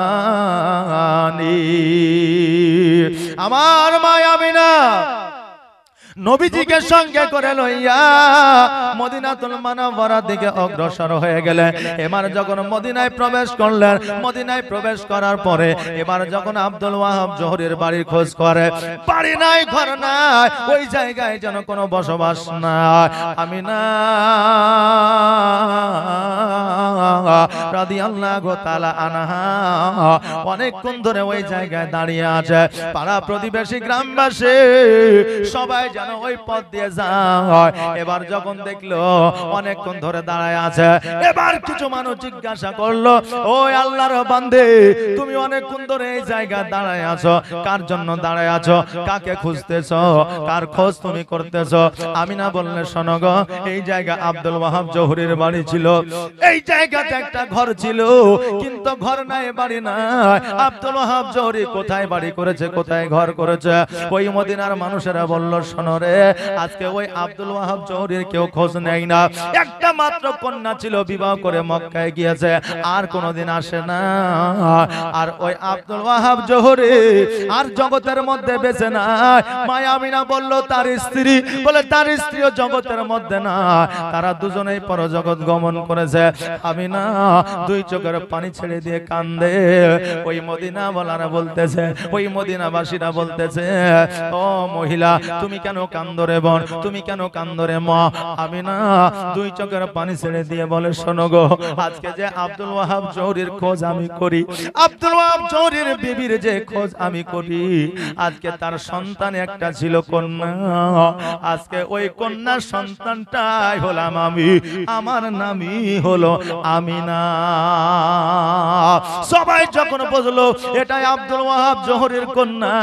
আমার মা আমিনা নবীজিকে সঙ্গে করে লইয়া মদিনাতুল মুনাওয়ারার দিকে অগ্রসর হয়ে গেলেন। এবার যখন মদিনায় প্রবেশ করলেন, মদিনায় প্রবেশ করার পরে এবার যখন আব্দুল ওয়াহাব জোহরীর বাড়ির খোঁজ করে, বাড়ি নাই, ঘর নাই, ওই জায়গায় যেন কোনো বসবাস নাই। আমিনা রাদিয়াল্লাহু তাআলা আনহা অনেকক্ষণ ধরে ওই জায়গায় দাঁড়িয়ে আছে। পাড়া প্রতিবেশী গ্রামবাসী সবাই যেন ওই পথ দিয়ে যায়। এবার যখন দেখলো অনেকক্ষণ ধরে দাঁড়ায় আছে, এবার কিছু মানুষ জিজ্ঞাসা করলো, ওই আল্লাহর বান্দে তুমি অনেকক্ষণ ধরে এই জায়গায় দাঁড়ায় আছো, কার জন্য দাঁড়ায় আছো? কাকে খুঁজতেছো? কার খোঁজ তুমি করতেছো? আমিনা বললে শোনো গো, এই জায়গা আব্দুল ওয়াহাব জোহরীর বাড়ি ছিল, এই জায়গাতে একটা ঘর ছিল, কিন্তু ঘর নাই, বাড়ি নাই। আব্দুল ওয়াহাব জোহরী কোথায় বাড়ি করেছে, কোথায় ঘর করেছে? ওই মদিনার মানুষেরা বলল শোনো রে, আজকে ওই আব্দুল ওয়াহাব জোহরীর কেউ খোঁজ নেয় না। একটা মাত্র কন্যা ছিল, বিবাহ করে মক্কায় গিয়েছে, আর কোনোদিন আসে না। আর ওই আব্দুল ওয়াহাব জোহরী আর জগতের মধ্যে বেঁচে নাই। মা আমিনা বলল তার স্ত্রী, বলে তার স্ত্রীও জগতের মধ্যে না, তারা দুজনেই পরজগৎ গমন করেছে। আমিনা দুই চোখের পানি ছেড়ে দিয়ে কান্দে। ওই মদিনা ওয়ালারা বলতেছে, ওই মদিনাবাসীরা বলতেছে, ও মহিলা তুমি কেন কান্দো রে বোন, তুমি কেন কান্দো রে মা? আমিনা দুই চোখের পানি ছেড়ে দিয়ে বলে, শোনো গো, আজকে যে আব্দুল ওয়াহাব জহুরীর খোঁজ আমি করি, আব্দুল ওয়াহাব জহুরীর বিবির যে খোঁজ আমি করি, আজকে তার সন্তান একটা ছিল কন্যা, আজকে ওই কন্যার সন্তানটাই হলাম আমি, আমার নামই হলো আমিনা। সবাই যখন বুঝলো এটাই আব্দুল ওয়াহাব জহুরীর কন্যা,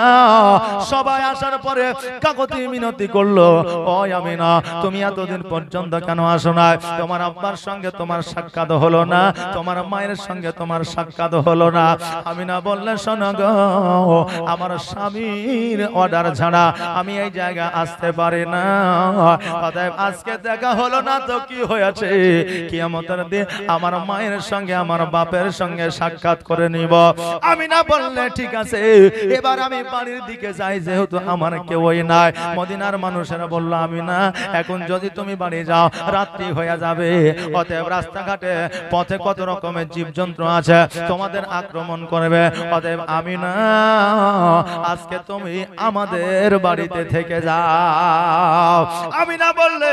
সবাই আসার পরে কাকতি মিনতি করলো, ও আমিনা তুমি এতদিন পর্যন্ত কেন আসো না? তোমার আব্বার সঙ্গে তোমার সাক্ষাৎ হলো না, তোমার মায়ের সঙ্গে তোমার সাক্ষাৎ হলো না। আমিনা বললেন, শোনো গো, আমার স্বামীর অর্ডার ছাড়া আমি এই জায়গা আসতে পারি না, অতএব আজকে দেখা হলো না তো কি হয়েছে, কিয়ামতের দিন আমার মায়ের সঙ্গে আমার বাপের সঙ্গে সাক্ষাৎ করে নিব। আমিনা বললে ঠিক আছে, এবার আমি বাড়ির দিকে যাই, যেহেতু আমার কেউই নাই। মদিনার মানুষেরা বলল, আমিনা এখন যদি তুমি বাড়ি যাও রাত্রি হয়ে যাবে, অতএব রাস্তাঘাটে পথে কত রকমের জীবজন্তু আছে, তোমাদের আক্রমণ করবে, অতএব আমিনা আজকে তুমি আমাদের বাড়িতে থেকে যাও। আমিনা বললে,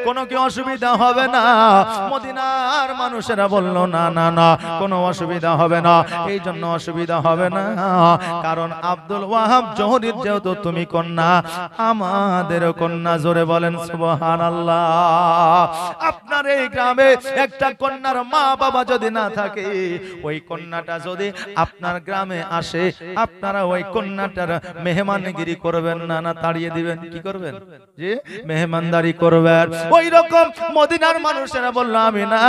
কোনো কি অসুবিধা হবে না? মদিনার মানুষেরা বলল, না না না, কোনো অসুবিধা হবে না। এই জন্য অসুবিধা হবে না কারণ আব্দুল ওয়াহাব জহুরীর যেহেতু তুমি কন্যা, আমাদের কন্যা। জোরে বলেন সুবহানাল্লাহ। আপনার এই গ্রামে একটা কন্যার মা বাবা যদি না থাকে, ওই কন্যাটা যদি আপনার গ্রামে আসে, আপনারা ওই কন্যাটার মেহমানগিরি করবেন না, না তাড়িয়ে দিবেন? কি করবেন? যে মেহমানদারি করবেন। ওই রকম মদিনার মানুষেরা বলল, আমিনা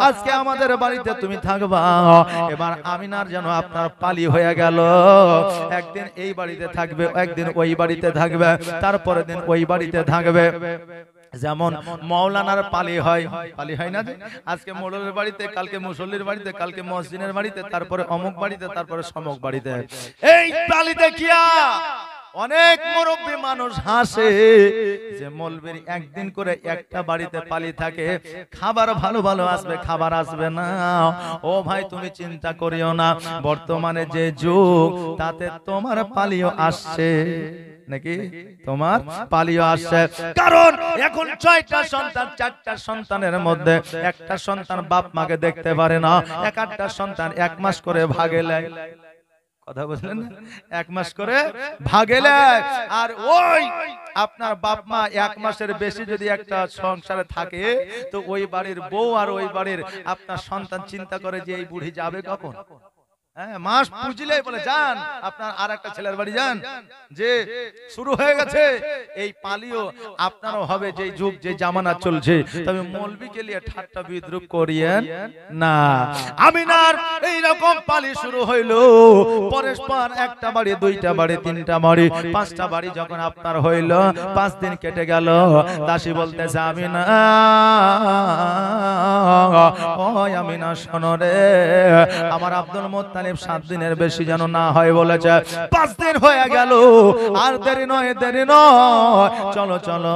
আজকে আমাদের বাড়িতে তুমি থাকবা। এবার আমিনার যেন আপনার পালি হয়ে গেল, একদিন এই বাড়িতে থাকবে, একদিন ওই বাড়িতে থাকবে, তারপরের দিন ওই বাড়িতে থাকবে। যেমন মাওলানার পালি হয়, পালি হয় না? আজকে মোড়লের বাড়িতে, কালকে মুসল্লির বাড়িতে, কালকে মসজিদের বাড়িতে, তারপরে অমুক বাড়িতে, তারপরে সমক বাড়িতে। এই পালিতে কিয়া অনেক মুরব্বী মানুষ হাসে যে মৌলবীর একদিন করে একটা বাড়িতে পালি থাকে, খাবার ভালো ভালো আসবে, খাবার আসবে না। ও ভাই তুমি চিন্তা করিও না, বর্তমানে যে যুগ তাতে তোমার পালিও আসছে নাকি, তোমার পালিও আসছে। কারণ এখন 6টা সন্তান, 4টা সন্তানের মধ্যে একটা সন্তান বাপ মাকে দেখতে পারে না, একটা সন্তান 1 মাস করে ভাগে নেয়। কথা বুঝলেন না? 1 মাস করে ভাগে নেয়। আর ওই আপনার বাপ মা 1 মাসের বেশি যদি একটা সংসারে থাকে, তো ওই বাড়ির বউ আর ওই বাড়ির আপনার সন্তান চিন্তা করে যে এই বুড়ি যাবে কখন। মাস পুজিলেই বলে যান আপনার আর একটা ছেলের বাড়ি যান, যে শুরু হয়ে গেছে। এই পালিও আপনারও হবে, যে যুগ যে জামানা চলছে। তবে মৌলবীকে নিয়ে ঠাট্টা বিদ্রুপ করিয়েন না। আমিনার এই রকম পালি শুরু হইল, পরস্পর একটা বাড়ি, 2টা বাড়ি, 3টা বাড়ি, 5টা বাড়ি যখন আপনার হইল, 5 দিন কেটে গেল। দাসী বলতেছে, আমিনা ও আমিনা শোনো রে, আমার আব্দুল মুত্তালিব 7 দিনের বেশি যেন না হয় বলেছে। 5 দিন হয়ে গেল, আর দেরি নয়, দেরি নয়, চলো চলো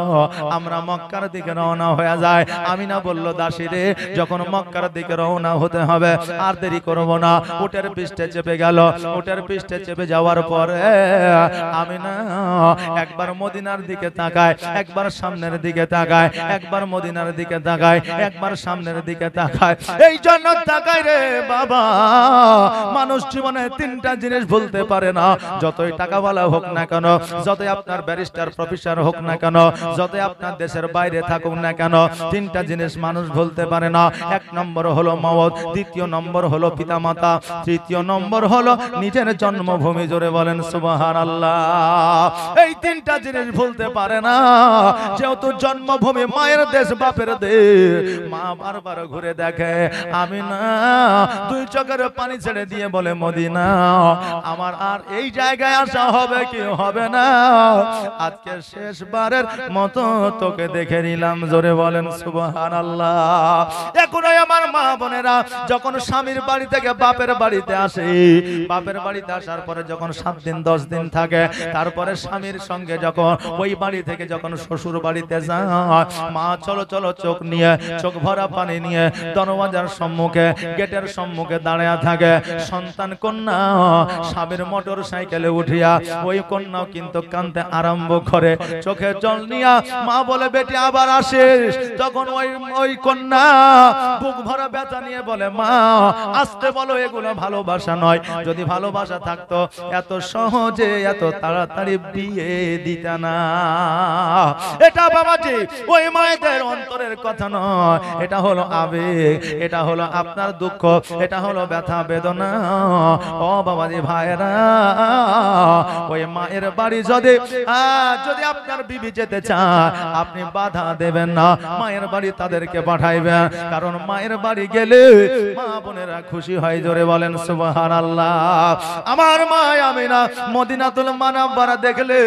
আমরা মক্কার দিকে রওনা হয়ে যায়। আমিনা বলল, দাসী রে, যখন মক্কার দিকে রওনা হতে হবে আর দেরি করব না। উটের পৃষ্ঠে চেপে গেল। উটের পৃষ্ঠে চেপে যাওয়ার পরে আমিনা একবার মদিনার দিকে তাকায়, একবার সামনের দিকে তাকায়, একবার মদিনার দিকে তাকায়, একবার সামনের দিকে তাকায়। এই জন্য তাকায় রে বাবা, মানুষ জীবনে 3টা জিনিস ভুলতে পারে না। যতই টাকাওয়ালা হোক না কেন, যতই আপনার ব্যারিস্টার প্রফেসর হোক না কেন, যতই আপনার দেশের বাইরে থাকুক না কেন, 3টা জিনিস মানুষ ভুলতে পারে না। 1 নম্বর হলো মওত, 2য় নম্বর হলো পিতামাতা, 3য় নম্বর হলো নিজের জন্মভূমি। জোরে বলেন সুবহানাল্লাহ। এই 3টা জিনিস ভুলতে পারে না। যেহেতু জন্মভূমি মায়ের দেশ, বাপের দেশ, মা বারবার ঘুরে দেখে। আমিনা 2 চোখের পানি ছেড়ে দিয়ে বলে, মদিনা আমার আর এই জায়গায় আসা হবে কি হবে না, আজকে শেষবারের মতো তোকে দেখে নিলাম। জোরে বলেন সুবহানাল্লাহ। এখনই আমার মা বোনেরা যখন স্বামীর বাড়ি থেকে বাপের বাড়িতে আসে, বাপের বাড়িতে আসার পরে যখন 7 দিন 10 দিন থাকে, তারপরে স্বামীর সঙ্গে যখন ওই বাড়ি থেকে যখন শ্বশুর বাড়িতে যায়, মা চলো চলো চোখ নিয়ে, চোখ ভরা পানি নিয়ে দরওয়াজার সম্মুখে, গেটের সম্মুখে দাঁড়িয়ে থাকে। সন্তান কন্যা স্বামীর মোটর সাইকেলে উঠিয়া ওই কন্যাও কিন্তু কাঁদতে আরম্ভ করে, চোখে জল নিয়া মা বলে বেটি আবার আসিস। তখন ওই কন্যা বুক ভরা ব্যথা নিয়ে বলে মা আসতে বলো, এগুলো ভালোবাসা নয়, যদি ভালোবাসা থাকতো এত সহজে এত তাড়াতাড়ি বিয়ে দিতা না। এটা বাবাজি ওই মায়েদের অন্তরের কথা নয়, এটা হলো আবেগ, এটা হলো আপনার দুঃখ, এটা হলো ব্যথা বেদনা। ও বাবাজি ভাইরা, ওই মায়ের বাড়ি যদি আপনার বিবি যেতে চায় আপনি বাধা দেবেন না, মায়ের বাড়ি তাদেরকে পাঠাইবেন, কারণ মায়ের বাড়ি গেলে মা বোনেরা খুশি হয়। জোরে বলেন সুবহানাল্লাহ। আমার মা আমিনা মদিনাতুল মুনাওয়ারা দেখলে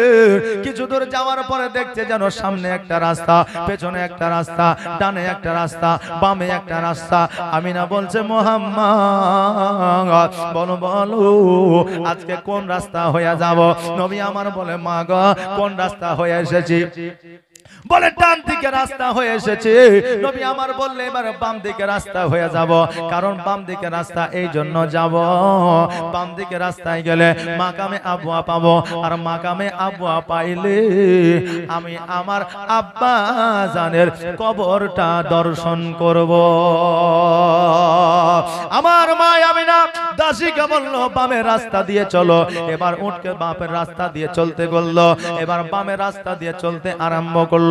কিছু দূর যাওয়ার পরে দেখছে যেন সামনে একটা রাস্তা, পেছনে একটা রাস্তা, ডানে একটা রাস্তা, বামে একটা রাস্তা। আমিনা বলছে মুহাম্মদ বলো বলো আজকে কোন রাস্তা হয়ে যাব? নবী আমার বলে মা গো কোন রাস্তা হয়ে এসেছি? বলে ডান দিকে রাস্তা হয়ে এসেছে। নবী আমার বললে এবার বাম দিকে রাস্তা হয়ে যাব, কারণ বাম দিকে রাস্তা এই জন্য যাব, বাম দিকে রাস্তায় গেলে মাকামে আবওয়া পাবো, আর মাকামে আবওয়া পাইলে আমি আমার আব্বা জানের কবরটা দর্শন করব। আমার মা আমিনা দাসীকে বলল বামে রাস্তা দিয়ে চলো। এবার উঠকে বামের রাস্তা দিয়ে চলতে বলল, এবার বামের রাস্তা দিয়ে চলতে আরম্ভ করলো।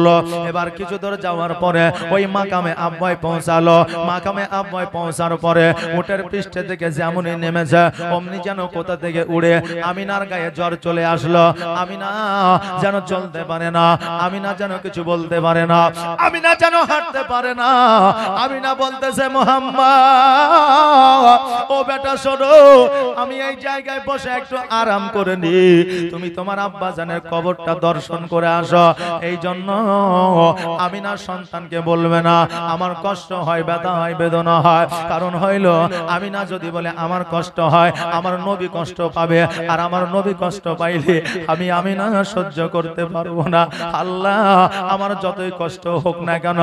এবার কিছু দূর যাওয়ার পরে ওই মাকামে আব্বায় পৌঁছালো। মাকামে আব্বায় পৌঁছার পরে উটের পৃষ্ঠে থেকে যেমনই নেমেছে অমনি যেন কোথা থেকে উড়ে আমিনার গায়ে জ্বর চলে আসলো। আমিনা যেন চলতে পারে না, আমিনা যেন কিছু বলতে পারে না, আমিনা যেন হাঁটতে পারে না। আমিনা বলতেছে মুহাম্মদ ও বেটা শোনো, আমি এই জায়গায় বসে একটু আরাম করে নি, তুমি তোমার আব্বা জানের কবরটা দর্শন করে আসো। এই জন্য আমিনা সন্তানকে বলবে না আমার কষ্ট হয়, ব্যথা হয়, বেদনা হয়, কারণ হইল আমিনা যদি বলে আমার কষ্ট হয় আমার নবী কষ্ট পাবে, আর আমার নবী কষ্ট পাইলে আমি আমিনা সহ্য করতে পারবো না। আল্লাহ আমার যতই কষ্ট হোক না কেন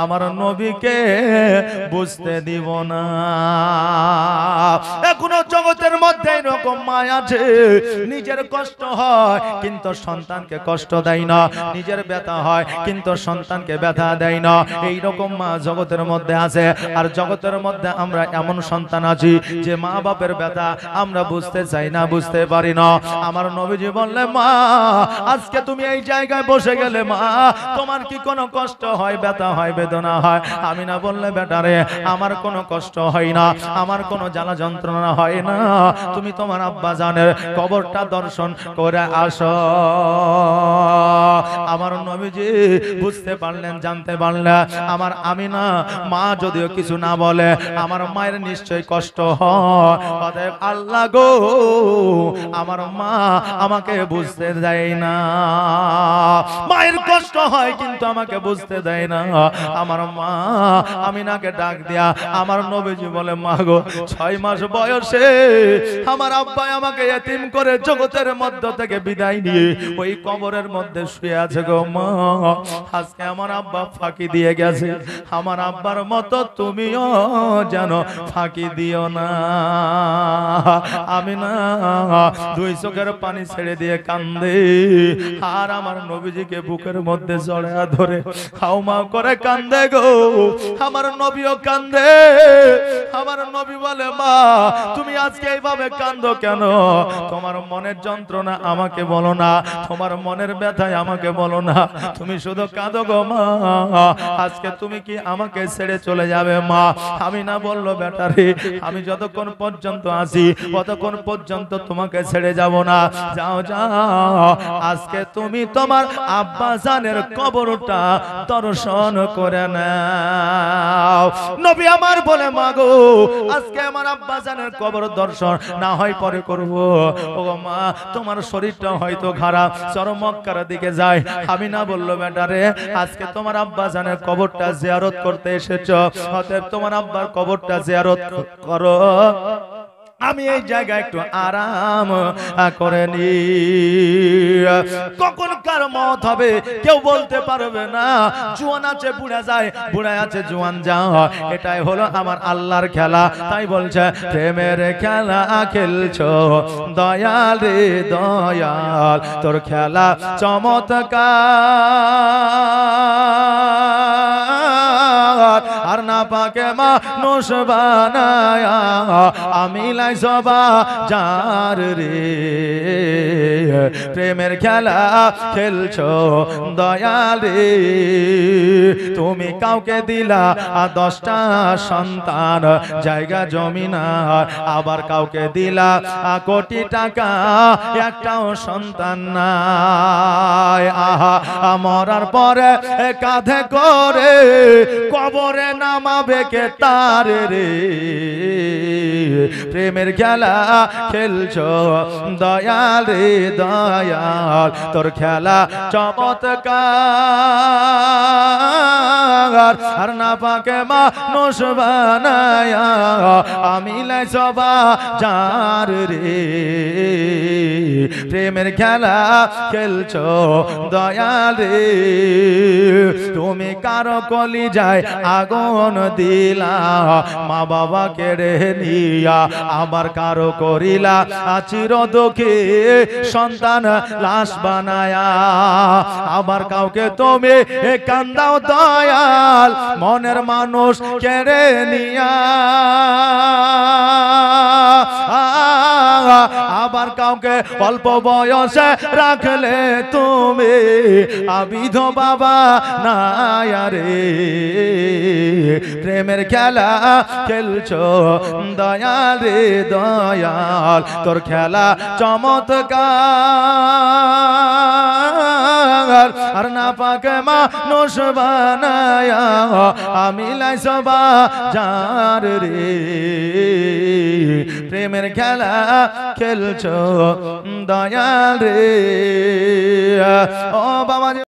আমার নবীকে বুঝতে দিব না। এখনো জগতের মধ্যে এরকম মায়া আছে, নিজের কষ্ট হয় কিন্তু সন্তানকে কষ্ট দেয় না, নিজের ব্যথা হয় কিন্তু সন্তানকে ব্যথা দেয় না। এইরকম মা জগতের মধ্যে আছে। আর জগতের মধ্যে আমরা এমন সন্তান আছি যে মা বাপের ব্যথা আমরা বুঝতে চাই না, বুঝতে পারি না। আমার নবীজি বললে মা আজকে তুমি এই জায়গায় বসে গেলে মা তোমার কি কোনো কষ্ট হয়, ব্যথা হয়, বেদনা হয়? আমিনা বললে বেটা রে আমার কোনো কষ্ট হয় না, আমার কোনো জ্বালা যন্ত্রণা হয় না, তুমি তোমার আব্বা জানের কবরটা দর্শন করে আসো। আমার নবীজি বুঝতে পারলেন, জানতে পারলেন আমার আমিনা মা যদিও কিছু না বলে আমার মায়ের নিশ্চয় কষ্ট হয়। অতএব আল্লাহ গো আমার মা আমাকে বুঝতে দেয় না, মায়ের কষ্ট হয় কিন্তু আমাকে বুঝতে দেয় না। আমার মা আমিনাকে ডাক দিয়া আমার নবীজি বলে মা গো 6 মাস বয়সে আমার আব্বা আমাকে এতিম করে জগতের মধ্য থেকে বিদায় নিয়ে ওই কবরের মধ্যে শুয়ে আছে গো মা। আজকে আমার আব্বা ফাঁকি দিয়ে গেছে, আমার আব্বার মতো তুমিও যেন ফাঁকি দিও না। আমি না 2 চোখের পানি ছেড়ে দিয়ে কান্দে, আর আমার নবীজিকে বুকের মধ্যে জড়ায়া ধরে হাউমাউ করে কান্দে গো। আমার নবীও কান্দে। আমার নবী বলে মা তুমি আজকে এইভাবে কান্দো কেন? তোমার মনের যন্ত্রণা আমাকে বলো না, তোমার মনের ব্যথায় আমাকে বলো না, তুমি শুধু কাঁদো গো মা। আজকে তুমি কি আমাকে ছেড়ে চলে যাবে মা? আমি না বললো বেটা রে আমি যতক্ষণ পর্যন্ত আছি ততক্ষণ পর্যন্ত তোমাকে ছেড়ে যাব না। যাও যাও আজকে তুমি তোমার আব্বা জানের কবরটা দর্শন করে নাও। নবী আমার বলে মা গো আজকে আমার আব্বা জানের কবর দর্শন না হয় পরে করব। ও মা তোমার শরীরটা হয়তো খারাপ, চরম মক্কার দিকে যায়। আমি না বললো বেটা রে আজকে তোমার আব্বা জানের কবরটা জিয়ারত করতে এসেছো, অতএব তোমার আব্বার কবরটা জিয়ারত করো। আমি এই জায়গায় একটু আরাম করে নি। কখন কার মত হবে কেউ বলতে পারবে না। জোয়ান আছে বুড়া যায়, বুড়া আছে জোয়ান যায়, এটাই হলো আমার আল্লাহর খেলা। তাই বলছে প্রেমের খেলা খেলছো দয়াল রে দয়াল, তোর খেলা চমৎকার, আর না পাকে মানুষ বানায়া আমি লাই সবা যার রে। প্রেমের খেলা খেলছো দয়াল রে, তুমি কাউকে দিলা 10টা সন্তান জায়গা জমিনার, আবার কাউকে দিলা কোটি টাকা, একটাও সন্তান নাই। আহা মরার পরে কাঁধে করে কবরে নামাবে কে তার রে। প্রেমের খেলা খেলছো দয়াল রে দয়াল, তোর খেলা চমৎকার, আর না পাকে মানুষ বানায়া আমি লাই সবা যার রে। প্রেমের খেলা খেলছো দয়াল রে, তুমি কারো কলি যায় আগুন দিলা, মা বাবা কেড়ে নিয়া, আবার কারো করিলা চির দুঃখী সন্তান লাশ বানায়া, আবার কাউকে তুমি কান্দাও দয়াল মনের মানুষ কেড়ে নিয়া, আবার কাউকে অল্প বয়সে রাখলে তুমি আবিধ বাবা নাই রে। প্রেমের খেলা খেলছো দয়াল রে দয়াল, তোর খেলা চমৎকার, আর না পাকে মানুষ বানায়া আমি লাই সবা যার রে। প্রেমের খেলা খেলছো দয়াল রে। ও বাবা